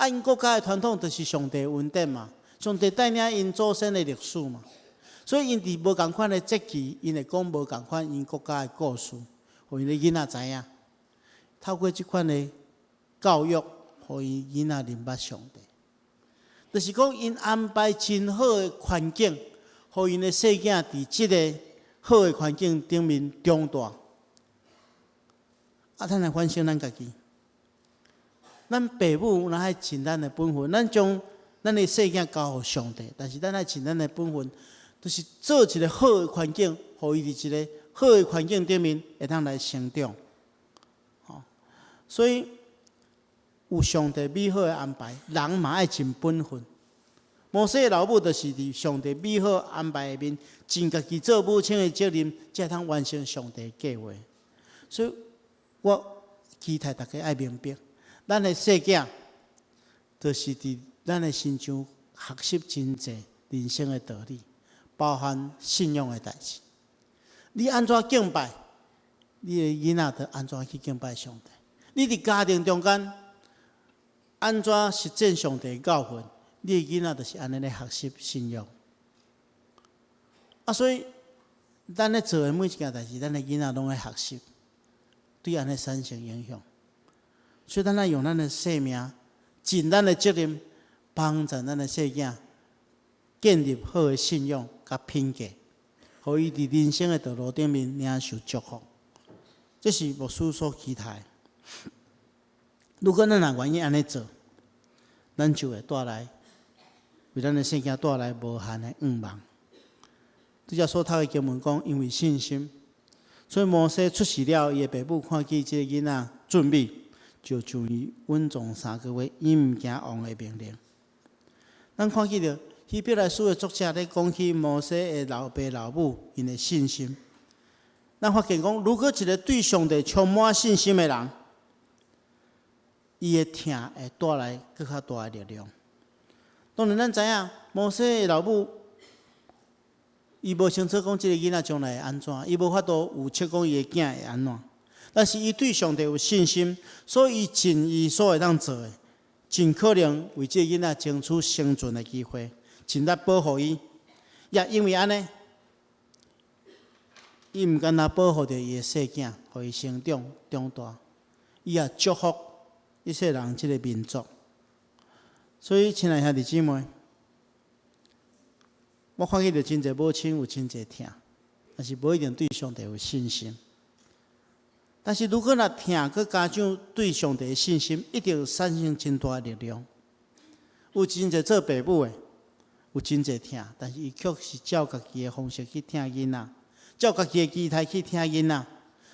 因国家的传统就是上帝恩典嘛。上帝带领因祖先的历史嘛，所以因伫无共款的节期，因会讲无共款因国家的故事，互因的囡仔知影。透过即款的教育，互因囡仔认捌上帝。就是讲，因安排真好的环境，互因的细囝伫即个好的环境顶面长大。咱来反省咱家己，咱父母若爱尽咱的本分，咱将咱的细囝交予上帝，但是咱爱尽咱的本分，就是做一个好的环境，互伊伫一个好的环境顶面会当来成长。所以有上帝美好的安排，人嘛爱尽本分。摩西的老母就是伫上帝美好安排下面，尽家己做母亲的责任，才通完成上帝的计划。所以我期待大家爱明白，咱的世界就是伫咱的身上学习真济人生的道理，包含信仰的代志。你安怎敬拜，你的囡仔就安怎去敬拜上帝。你伫家庭中间安怎实践上帝的教训，你的囡仔就是安尼咧学习信仰。所以咱咧做的每一件代志，咱的囡仔拢在学习，对安尼产生影响。所以咱要用咱的生命，尽咱的责任，帮助咱的细囝建立好的信仰甲品格，互伊伫人生的道路顶面领受祝福。这是牧师所期待。如果咱若愿意安尼做，咱就会带来为咱的细囝带来无限的愿望。拄则所读的经文讲，因为信心，所以摩西出世了，伊的爸母看见这个囡仔俊美，就将伊稳重3个月，伊毋惊王的命令。咱看见着希伯来书的作者咧讲起摩西的老爸老母因的信心。咱发现讲，如果一个对上帝充满信心的人，伊的疼会带来更较大的力量。当然，咱知影摩西的老母，伊无清楚讲这个囡仔将来会安怎，伊无法度预测讲伊的囝会安怎。但是伊对上帝有信心，所以伊尽伊所会当做的，尽可能为这个囡仔争取生存的机会，尽力保护伊。也因为安尼，伊毋干那保护着伊的细囝，互伊成长长大，伊也祝福一切人即个民族。所以，亲爱兄弟姊妹，我看见着真侪母亲有真侪疼，但是无一定对上帝有信心。但是如果若疼，佮加上对上帝的信心，一定产生真大的力量。有真侪做父母的，有真侪疼，但是伊却是照家己的方式去疼囡仔，照家己的期待去疼囡仔。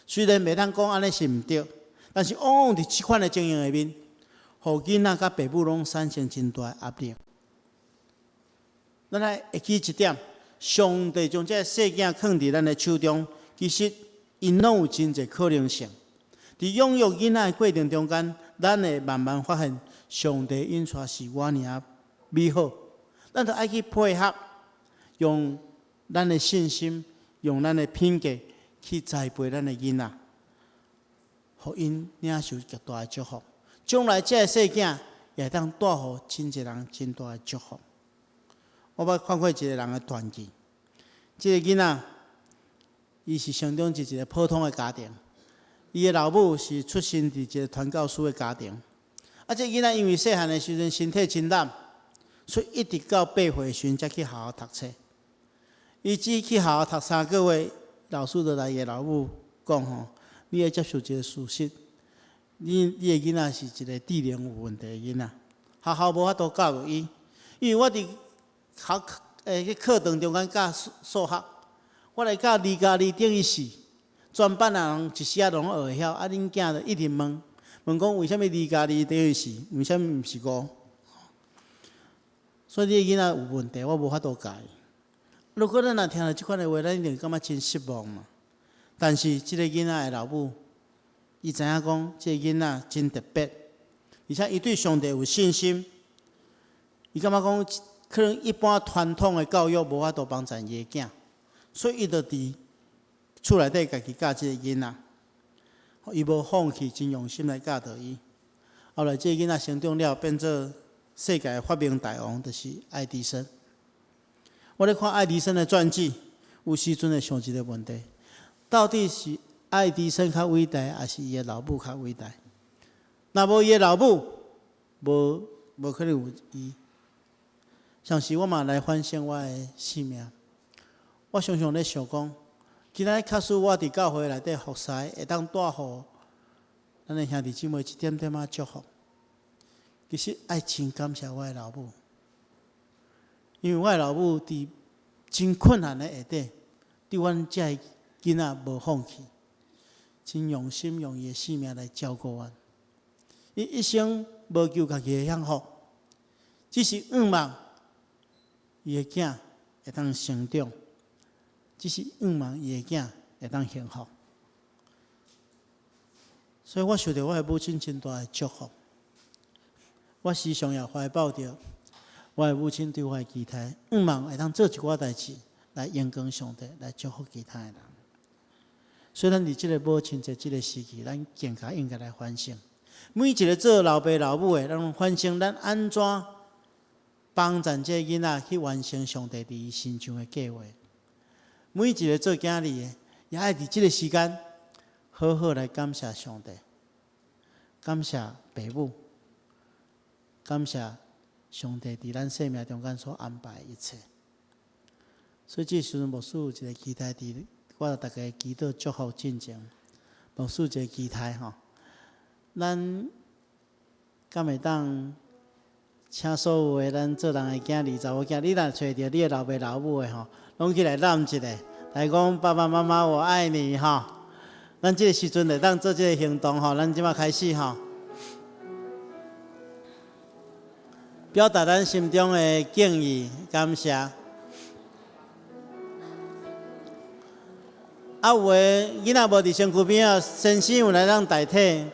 虽然袂当讲安尼是毋对，但是往往伫即款的经营下面，互囡仔甲父母拢产生真大的压力。咱来会记一点，上帝将这细囝放伫咱的手中，其实因拢有真侪可能性。伫养育囡仔的过程中间，咱会慢慢发现，上帝印刷是我尔美好。咱就爱去配合，用咱的信心，用咱的品格去栽培咱的囡仔，互因领受极大的祝福。将来这个细囝也当带予真侪人真大的祝福。我捌看过一个人的传记，这个囡仔，伊是成长伫一个普通的家庭，伊的老母是出身伫一个传教士的家庭。这囡仔因为细汉的时阵身体真懒，所以一直到8岁时才去好好读册。伊只去好好读3个月，老师就来伊的老母讲吼，你要接受一个事实，你的囡仔是一个智能有问题的囡仔，学校无法度教育伊，因为我伫课堂中间教数学，我来教2加2等于4，全班人一时拢学会晓，恁囝就一直问讲为什么2加2等于4，为什么毋是5？所以你的囡仔有问题，我无法度教伊。如果咱若听到即款的话，咱一定感觉真失望嘛。但是即个囡仔的老母，伊知影讲，即个囡仔真特别，而且伊对上帝有信心。伊感觉讲，可能一般传统的教育无法度帮助伊的囝，所以伊就伫厝内底家己教即个囡仔，伊无放弃，真用心来教导伊。后来即个囡仔成长了，变做世界的发明大王，就是爱迪生。我咧看爱迪生的传记，有时阵会想一个问题：到底是爱迪生较伟大，还是伊的老母较伟大？若无伊的老母，无可能有伊。像是我嘛来反省我的生命，我常常咧想讲，今仔假使我伫教会内底服侍，会当带互咱的兄弟姊妹一点点仔祝福。其实爱真感谢我的老母，因为我的老母伫真困难的下底，对阮这个囡仔无放弃，真用心用伊的性命来照顾阮。伊一生无求家己的享福，只是仰望伊的囝会当成长，只是仰望伊的囝会当幸福。所以我受到我的母亲真大的祝福，我时常也怀抱着我的母亲对我的期待，仰望会当做一寡代志来荣光上帝，来祝福其他的人。所以咱伫即个母亲节即个时期，咱更加应该来反省。每一个做老爸老母的，咱反省咱安怎帮助这囡仔去完成上帝伫伊身上的计划。每一个做囝儿的，也爱伫即个时间，好好来感谢上帝，感谢父母，感谢上帝伫咱生命中间所安排的一切。所以这时阵，牧师有一个期待伫，我大家祈祷祝福进前，牧师一个期待吼，咱敢会当请所有的咱做人的囝儿、查某囝，你若找着你的老爸老母的吼，拢起来揽一个，来讲爸爸妈妈我爱你吼。咱这个时阵会当做这个行动吼，咱即马开始吼，表达咱心中的敬意、感谢。有的囡仔无伫身躯边啊，先生有来当代替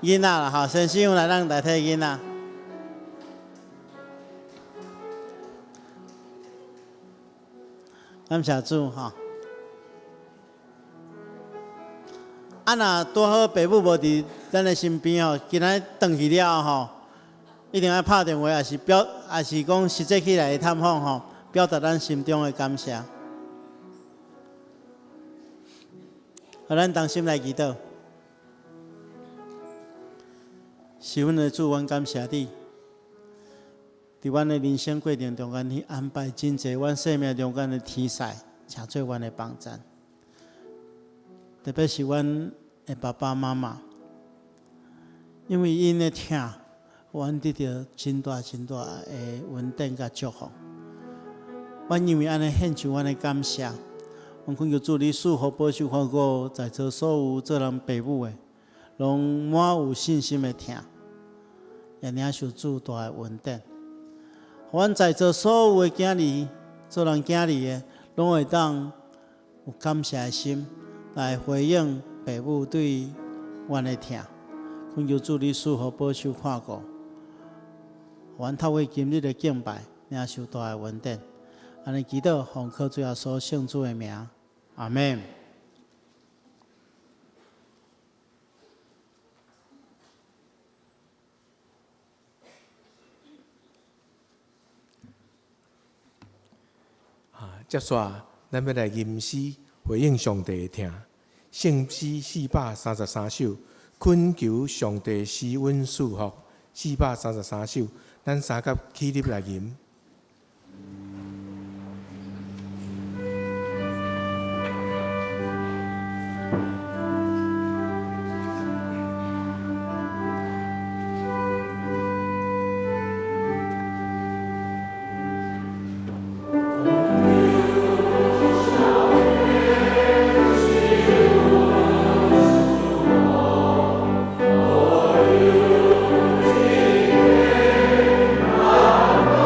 囡仔啦吼，先生有来当代替囡仔。感谢主吼。若拄好爸母无伫咱的身边吼，今仔转去了吼，一定要拍电话，也是讲实际起来探访吼，表达咱心中的感谢。互咱同心来祈祷，是阮的主，阮感谢你，伫阮的人生过程中间，你安排真侪阮生命中间的天使，请做阮的帮衬。特别是阮的爸爸妈妈，因为因的疼，阮得到真大的稳定甲祝福。阮因为安尼献上阮的感谢。阮恳求主你赐福保守看顾在座所有做人父母的，拢满有信心的听，也领受主大的稳定。阮在座所有的囝儿、做人囝儿的，拢会当有感谢的心来回应父母对阮的听。恳求主你赐福保守看顾，阮透过今日的敬拜，领受大的稳定。安尼祈祷，奉靠主耶稣圣主的名，阿门。接下咱要来吟诗回应上帝的听，圣诗433首，恳求上帝施恩赐福，433首，咱三甲起立来吟。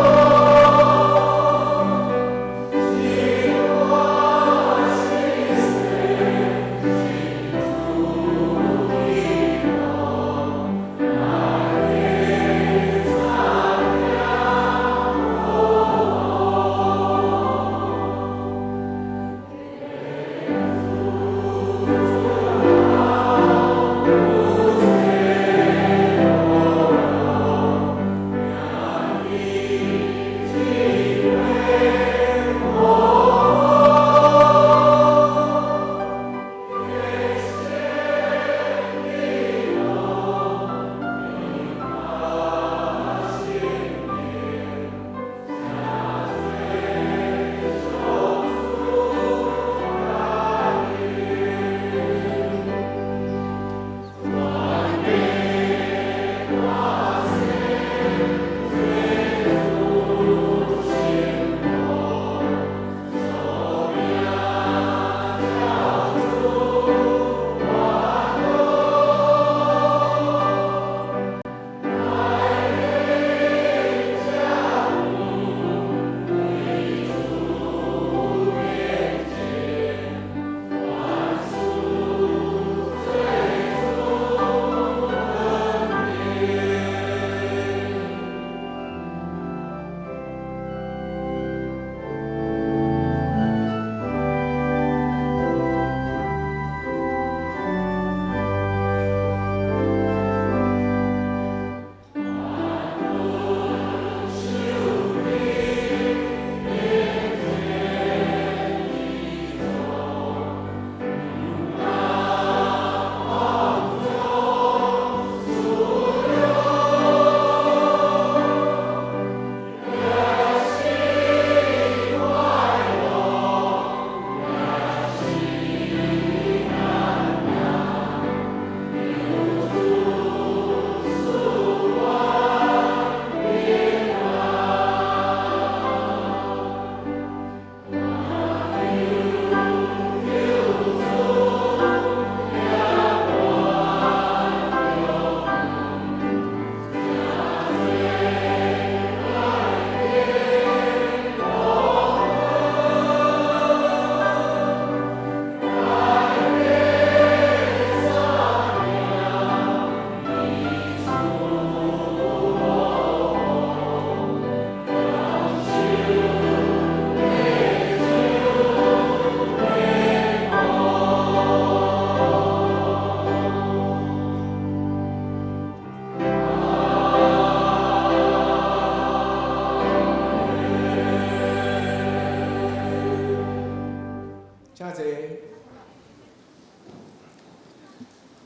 Oh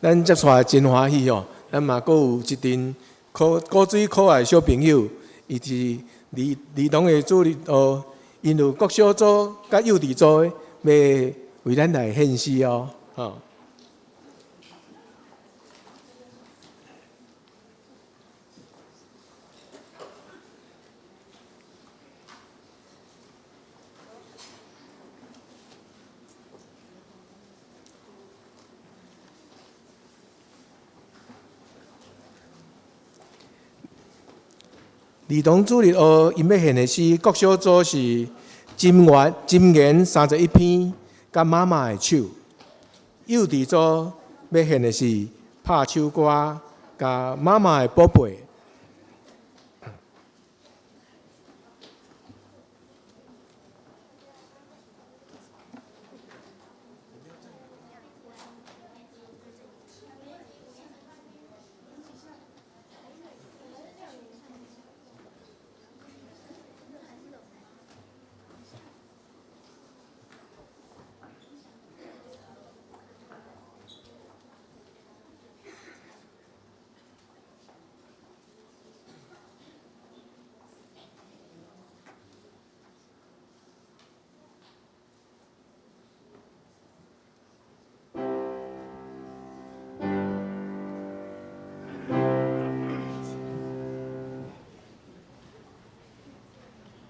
咱接出来真欢喜哦。咱嘛，阁有一阵古水可爱的小朋友，伊是儿童的主日因有各小组甲幼稚组的，要为咱来献诗哦，吼。儿童主日因要献的诗，各小组是箴言31篇，甲妈妈的手。幼稚组要献的是拍手歌，甲妈妈的宝贝。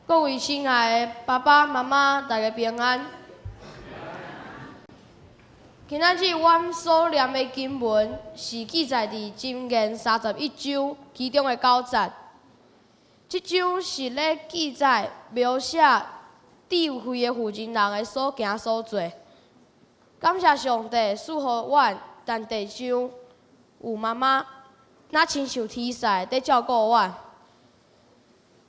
各位亲爱的爸爸妈妈，大家平安。今仔日阮所念的经文是记载伫箴言31章其中的9节。这章是咧记载描写智慧的负责人的所行所做。感谢上帝赐予阮但地上有妈妈，若亲像天使在照顾阮。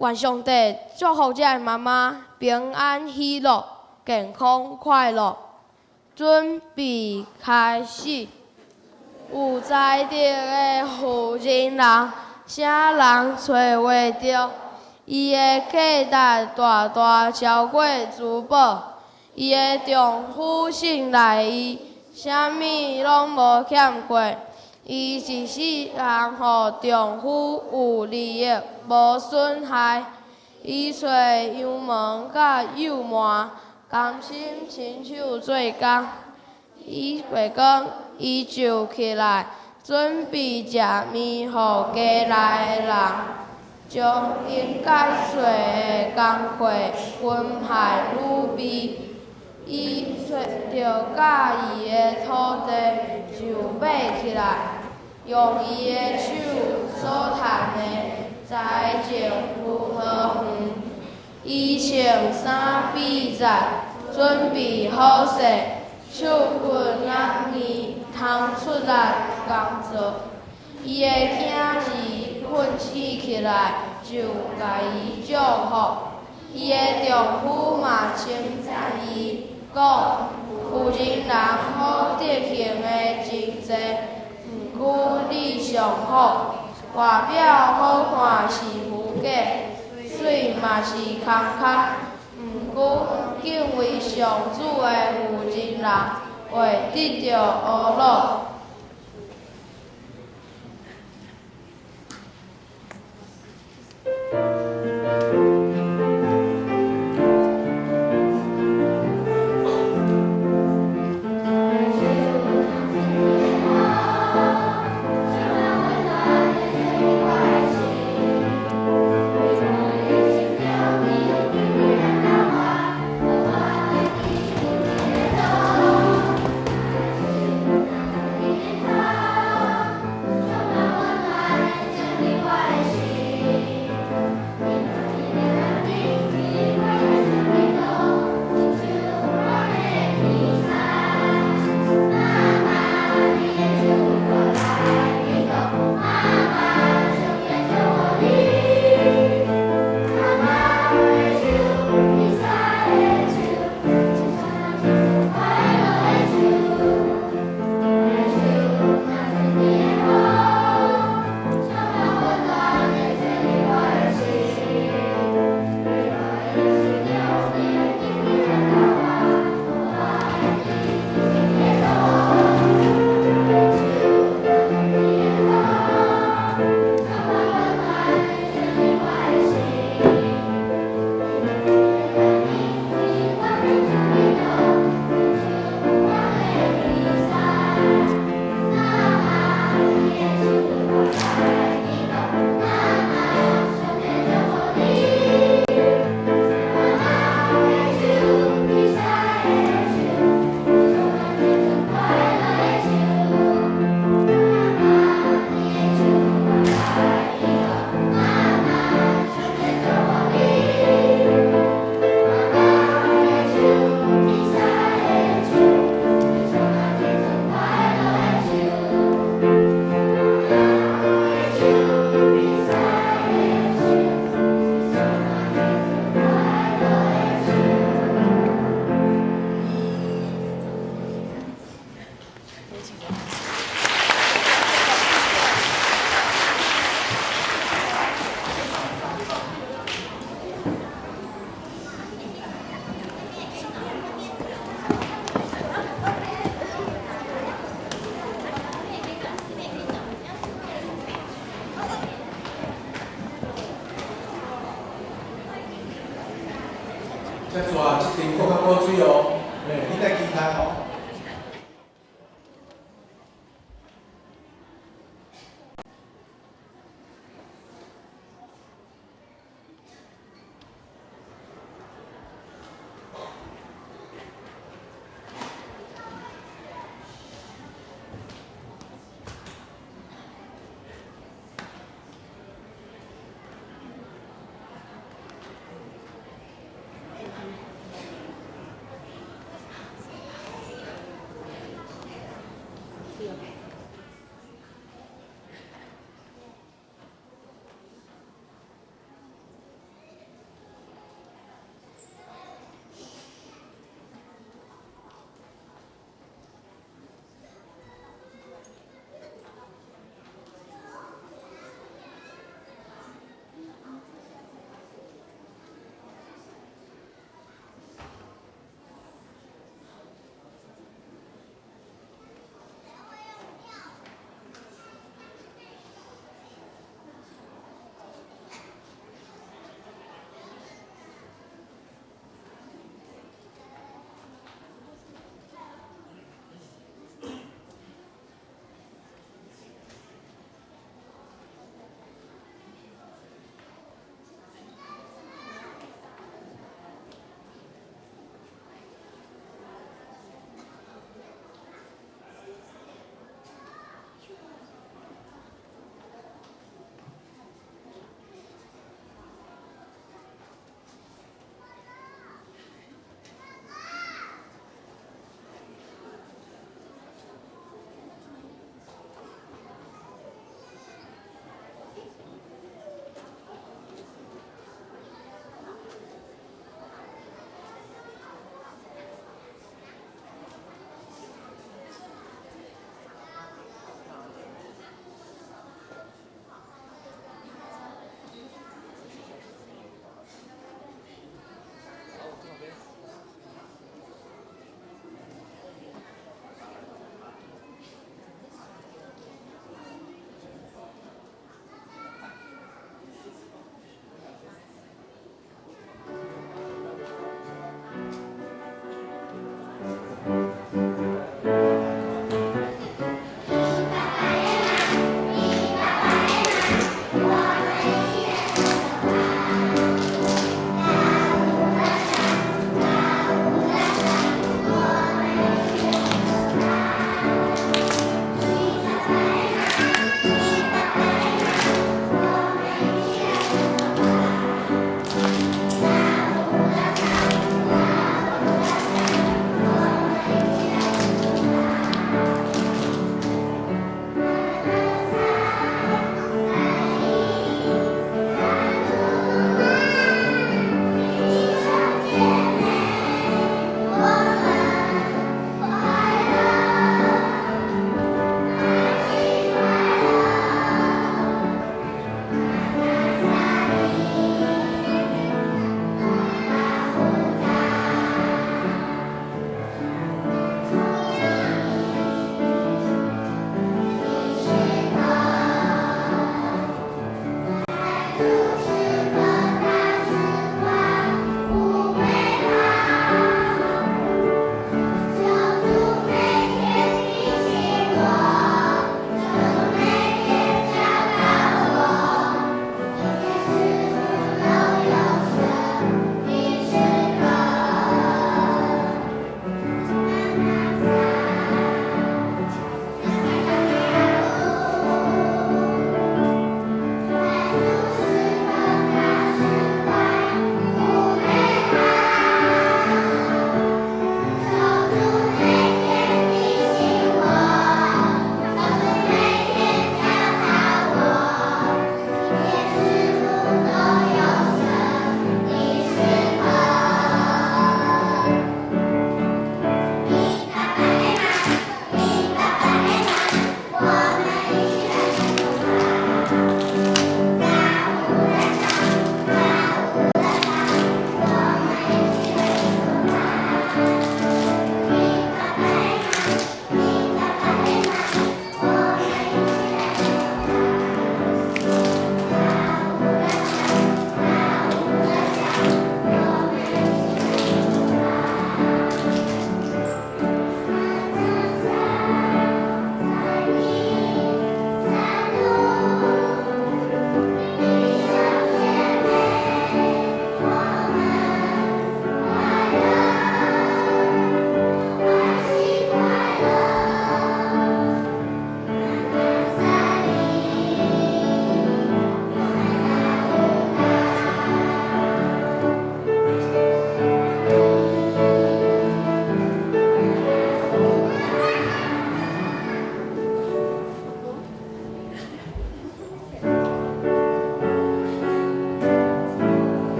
愿上帝祝福这个妈妈平安喜乐、健康快乐。准备开始。有才德的负责人，啥人找袂着？伊的价值大大超过珠宝。伊的丈夫信赖伊，啥物拢无欠过。伊一世人互丈夫有利益，无损害。伊找羊毛甲幼麻，甘心亲手做工。伊过工，伊就起来，准备食面，互家内的人，将应该做的工课分派入微。伊找着佮意的土地，就买起来，用伊的手所赚的财种符合园。伊穿衫比赛，准备好势，手棍压面，通出来工作。伊的囝儿奋起来，就甲伊祝福。伊的丈夫嘛称赞伊。讲负责人好德行的真济，毋过你上好，外表好看是虚假，水嘛是空空，毋过敬畏上主的负责人会得到福乐。真够较古水哦，你来期待哦。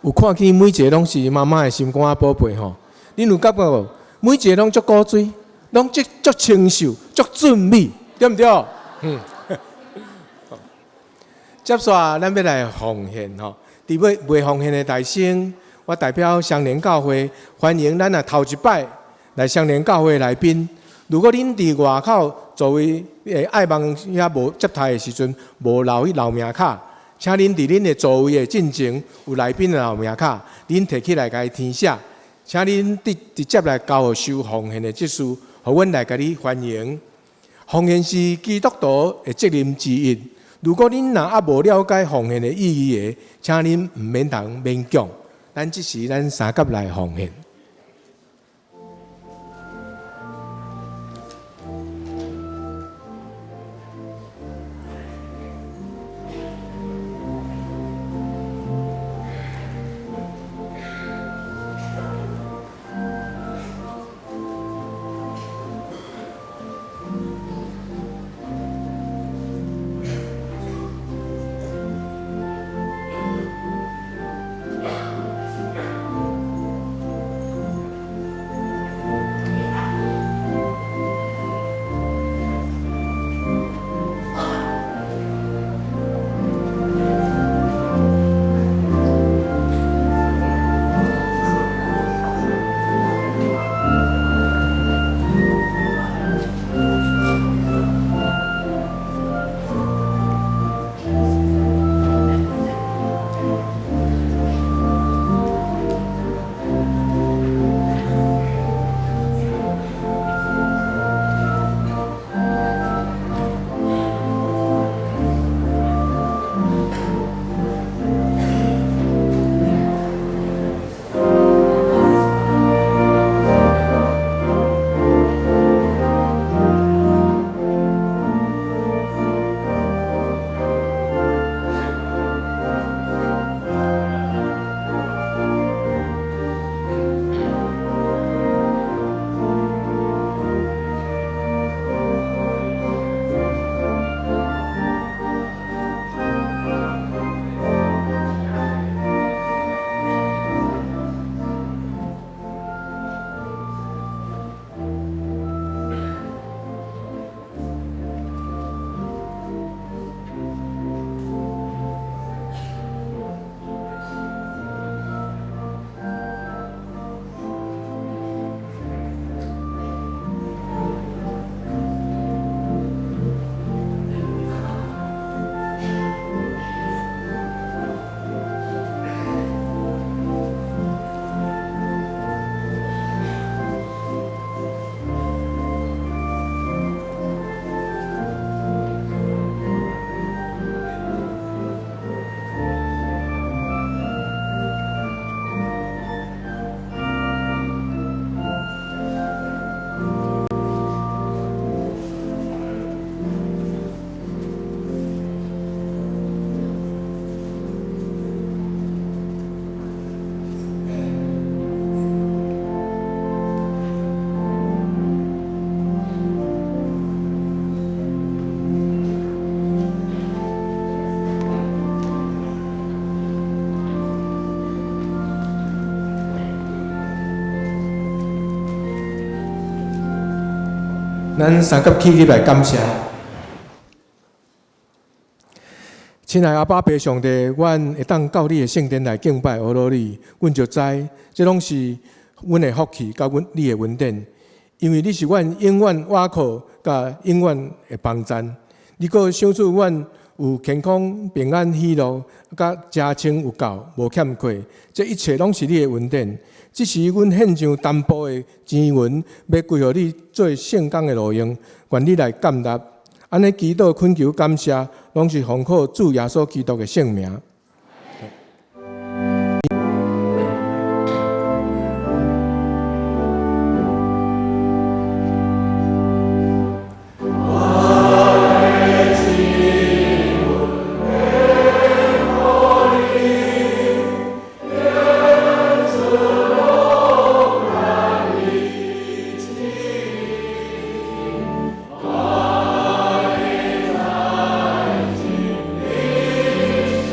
有看见每一个拢是妈妈的心肝仔宝贝吼，恁有感觉无？每一个拢足古锥，拢足清秀、足俊美，对毋对？接续咱要来奉献吼，伫未奉献的大生，我代表双连教会欢迎咱头一摆来双连教会来宾。如果恁伫外口作为爱望遐无接待的时阵，无留伊留名卡，请恁伫恁的座位的进前有来宾的留名卡，恁摕起来甲伊填写。请恁直接来交予收奉献的职事，互阮来甲你欢迎。奉献是基督徒的责任之一。如果恁若无了解奉献的意义的，请恁毋免通勉强。咱即时咱三甲来奉献。咱三甲起立来感谢，亲爱阿爸爸上帝，阮会当到你的圣殿来敬拜阿罗你，阮就知，这拢是阮的福气，甲阮你的恩典，因为你是阮永远倚靠，甲永远的帮赞。你阁赏赐阮有健康、平安、喜乐，甲家清有够，无欠亏，这一切拢是你的恩典。即时，阮献上淡薄的钱银，要归予你做圣工的路用，愿你来感纳。安尼祈祷恳求感谢，拢是奉靠主耶稣基督的圣名。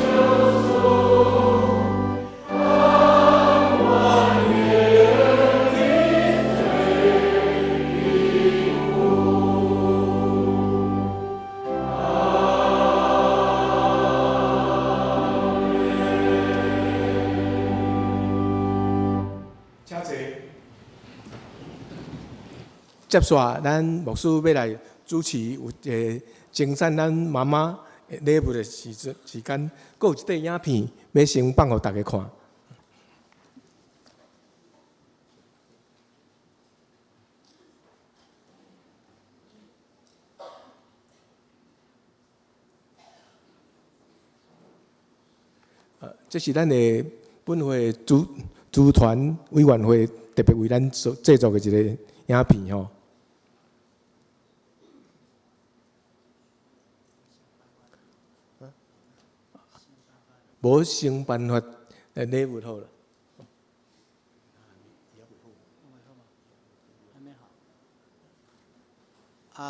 Show 接续咱牧师要来主持有称赞咱妈妈礼物的时间，佫有一块影片要先放互大家看。这是咱的本会主团委员会特别为咱制作的一个影片吼。无想办法礼物好了。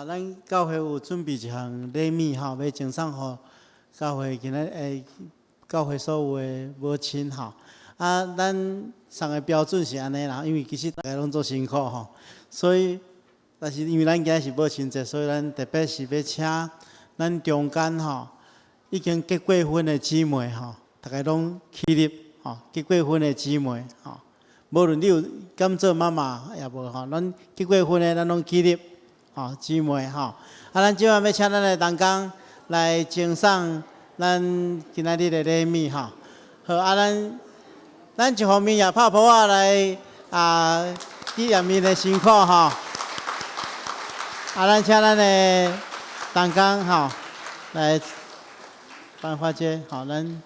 咱教会有准备一项礼物吼，要赠送互教会今仔教会所有的母亲吼。咱送的标准是安尼啦，因为其实大家拢做辛苦吼，所以但是因为咱今仔是母亲节，所以咱特别是要请咱中间吼已经结过婚的姊妹吼，大家拢起立吼，结过婚的姊妹吼，无论你有敢做妈妈也无吼，咱结过婚的咱拢起立吼，姊妹吼。咱今晚要请咱的同工来赠送咱今仔日的礼物吼。好，咱一方面也拍谱仔来纪念伊的辛苦吼。咱请咱的同工吼来颁花节，好，咱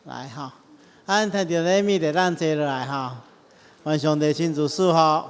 来吼，咱摕到礼物就咱坐落来吼，愿上帝亲自赐福。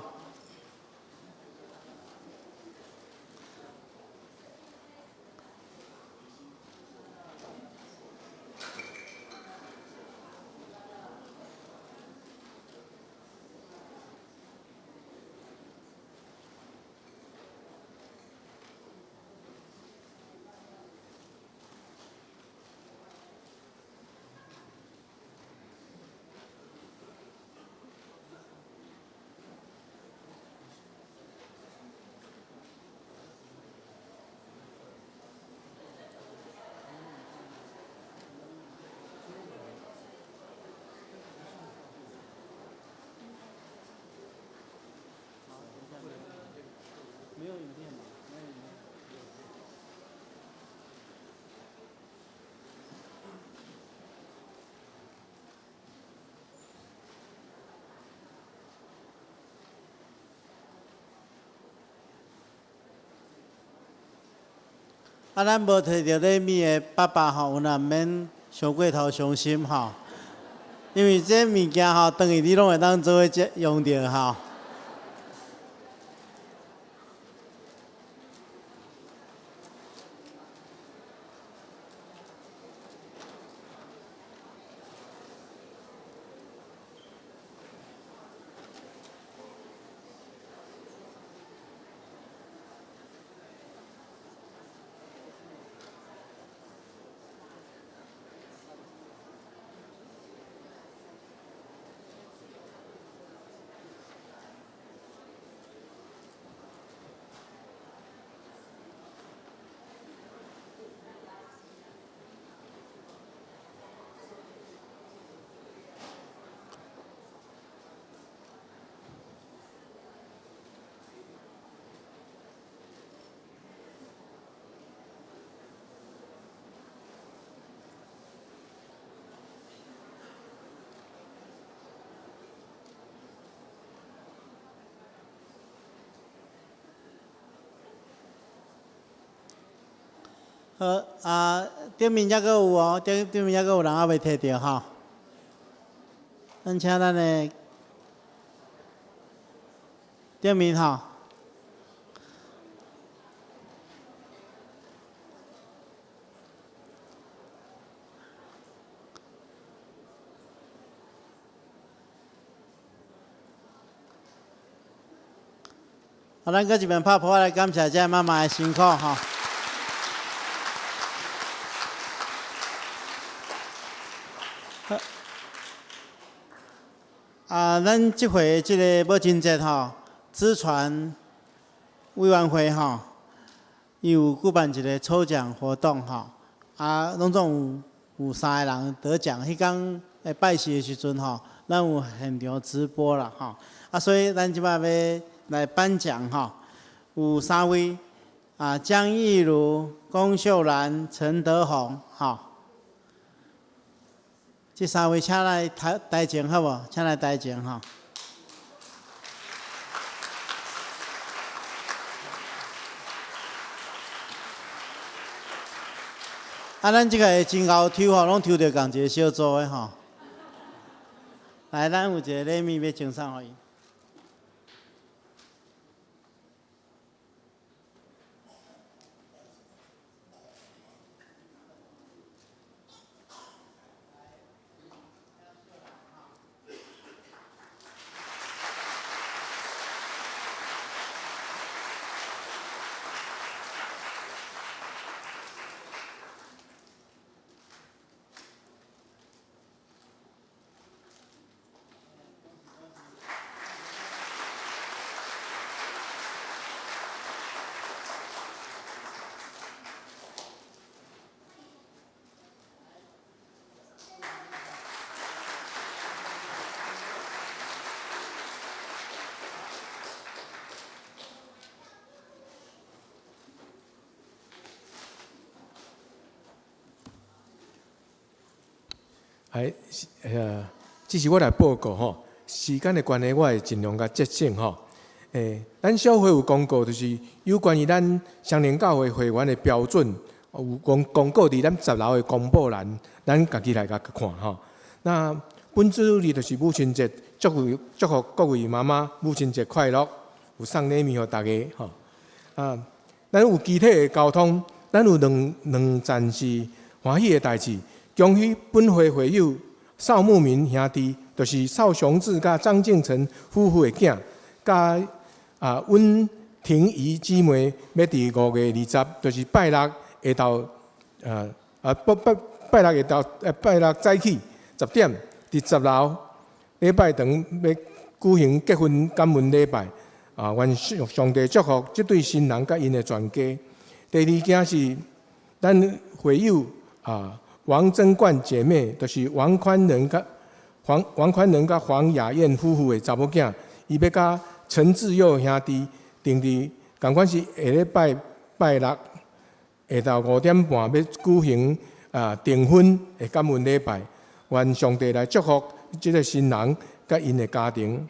咱无摕到礼物的爸爸吼，有难免伤过头伤心吼，因为这物件吼，等于你拢会当做伙用着吼。好顶面还阁有哦，顶面还阁有人还未摕到吼。咱请咱的顶面吼。咱搁一遍拍谱来感谢这妈妈的辛苦吼。咱即回即个母亲节吼，资传委员会吼，伊有举办一个抽奖活动吼，拢总有3个人得奖。迄天拜四的时阵吼，咱有现场直播啦吼。所以咱即摆要来颁奖吼，有3位江义如、龚秀兰、陈德宏吼。这3位请来台前好无？请来台前吼。咱即个真后抽吼，拢抽着共一个小组的吼。来，咱有一个礼物要赠送互伊。只是我来报告吼，时间的关系，我会尽量甲节省吼。咱社会有公告，就是有关于咱双连教会会员的标准，有公告伫咱10楼的公布栏，咱家己来甲看吼。那本主日就是母亲节，祝福各位妈妈母亲节快乐，有送礼物互大家吼。咱有具体的交通，咱有两件是欢喜的代志。恭喜本会会友邵慕民兄弟，就是邵雄志甲张敬成夫妇的囝，甲温婷怡姊妹要伫5月20，就是拜六下昼拜六早起10点，伫10楼礼拜堂要举行结婚感恩礼拜。愿上帝祝福这对新人甲因的全家。第二件是咱会友王贞冠姐妹，就是王宽仁甲黄雅燕夫妇的查某囝，伊要甲陈志佑兄弟定伫同款是下礼拜六下昼5点半要举行订婚的感恩礼拜。愿上帝来祝福这个新人甲因的家庭。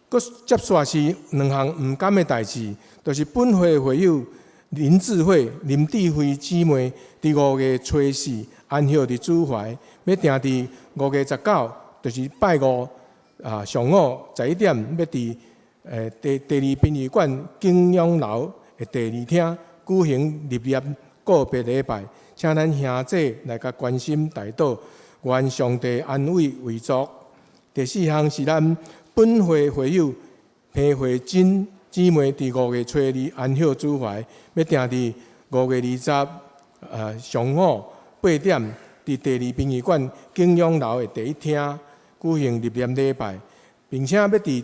佫接续是2项毋甘的代志，就是本会会友林智慧、林智慧姊妹伫5月初4安息伫主怀，要定伫5月19，就是拜五上午11点，要伫第2殡仪馆景仰楼的第2厅举行立业告别礼拜，请咱兄弟来甲关心代祷，愿上帝安慰为足。第4项是咱本会会友裴慧珍姊妹伫5月初2安息主怀，要定伫5月20上午8点，伫第2殡仪馆景仰楼的第1厅举行立业礼拜，并且要伫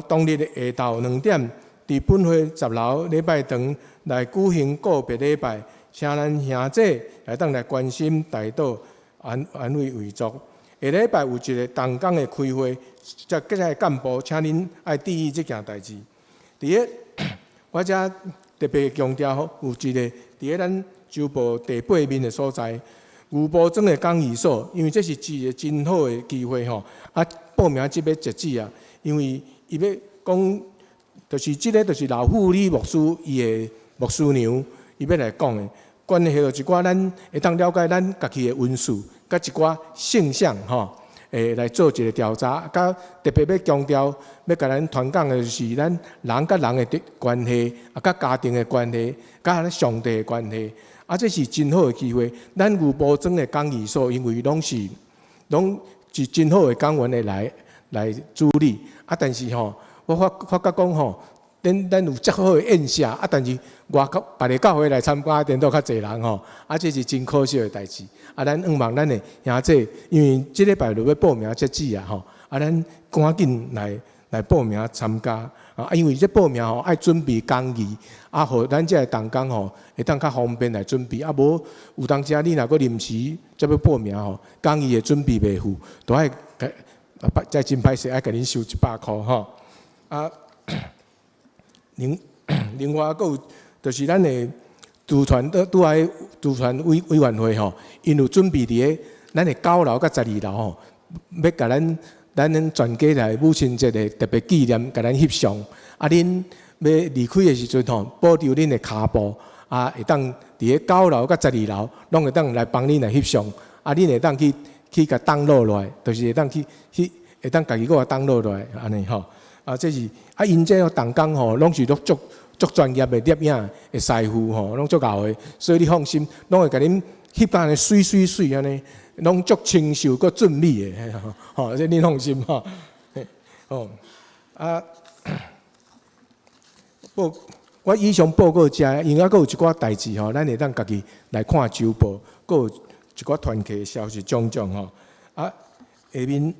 当日的下昼2点，伫本会10楼礼拜堂来举行告别礼拜，请咱兄弟来当来关心代祷，安慰为足。下礼拜有一个同工的开会，则各个干部，请恁爱注意这件代志。伫个我遮特别强调，有一个伫个咱州部第8面的所在，牛埔庄的讲义所，因为这是一个真好的机会吼。报名即要截止啊，因为伊要讲，就是即个就是老妇女牧师伊的牧师娘，伊要来讲的。关系到一寡咱会当了解咱家己的运势，甲一寡现象吼，来做一个调查。甲特别要强调，要甲咱传讲的就是咱人甲人的关系，甲家庭的关系，甲咱上帝的关系。这是真好的机会。咱牛埔庄的讲义所，因为拢是真好的讲员的来主理。但是吼，我发觉讲吼。咱有遮好的宴谢，但是别个教会来参加，颠倒较侪人吼，这是真可惜的代志。咱希望咱的兄弟，因为即礼拜就要报名截止啊吼，咱赶紧来报名参加。因为这报名吼爱准备讲义，互咱这同工吼会当较方便来准备。无有当时你若阁临时则要报名吼，讲义的准备袂赴，都爱再真歹势，爱甲恁收100箍吼。啊，另外还有就是咱的驻团拄爱驻团委员会吼，因有准备伫个咱的9楼甲12楼吼，要甲咱全家来母亲节的特别纪念，甲咱翕相。啊，恁要离开的时阵吼，保住恁的骹步，啊，会当伫个9楼甲12楼，拢会当来帮恁来翕相。啊，恁会当去甲登录落来，就是会当会当家己个登录落来，安尼吼。啊，这是啊，因这动工吼，拢是足专业的摄影的师傅吼，拢足够的，所以你放心，拢会甲恁翕到安尼水安尼，拢足清秀佮俊美的，吼，这恁放心吼。哦，啊，我以上报告遮，因还佫有一寡代志吼，咱会当家己来看周报，佫有一寡团契的消息种吼。啊，下面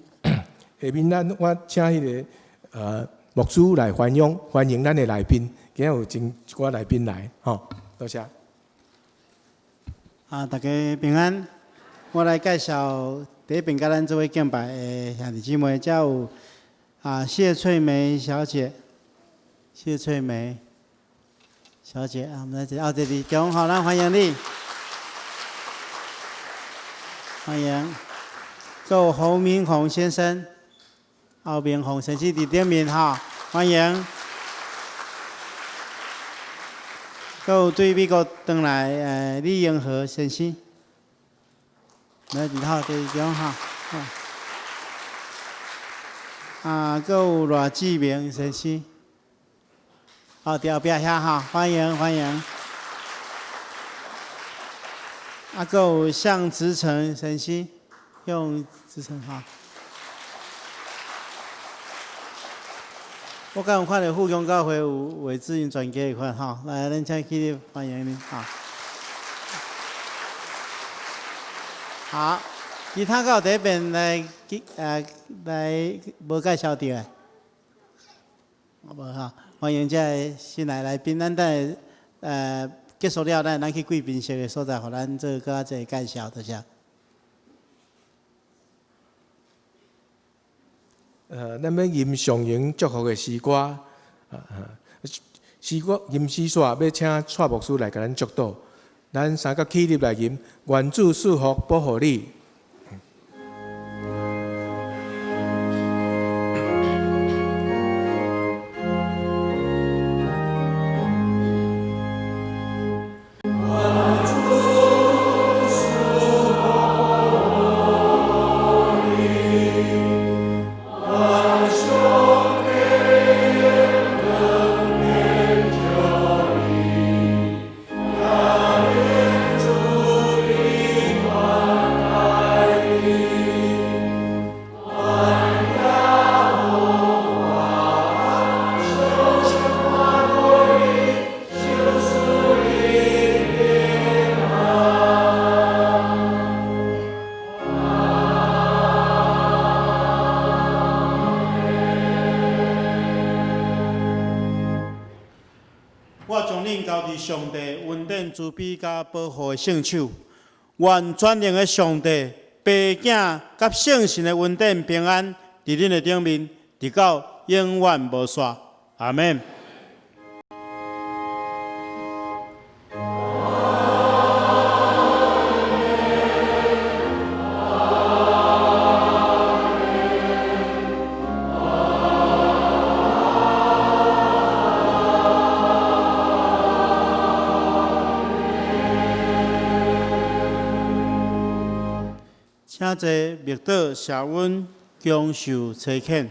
我请迄个牧师来欢迎咱的来宾，今日有一寡来宾来，吼，多谢。大家平安。我来介绍第一遍甲咱做伙敬拜的兄弟姊妹，遮有谢翠梅小姐，谢翠梅小姐啊，我们来这奥地利中好，咱欢迎你，欢迎。有侯明宏先生，侯明宏先生伫顶面哈，欢迎。有对美国回来李英和先生，来伫头第中哈。佫有罗志明先生，伫后壁遐哈，欢迎欢迎。佫有向直成先生，向直成哈。我刚有看到富强教会有韦志云传家一款吼，来，咱请起立欢迎你哈。好，其他到第一遍来无介绍到的，无哈，欢迎这新来宾，咱等结束了，咱去贵宾席的所在，互咱做个这介绍，多谢。咱要吟上迎祝福的诗歌，诗歌吟诗煞要请蔡牧师来甲咱祝祷，咱三个起立来吟，愿主赐福保护你。我将恁交伫上帝恩典慈悲甲保护的圣手，愿全能的上帝、爸囝甲圣神的恩典平安伫恁的顶面，直到永远无煞。阿门。请坐，默祷谢恩，恭受差遣。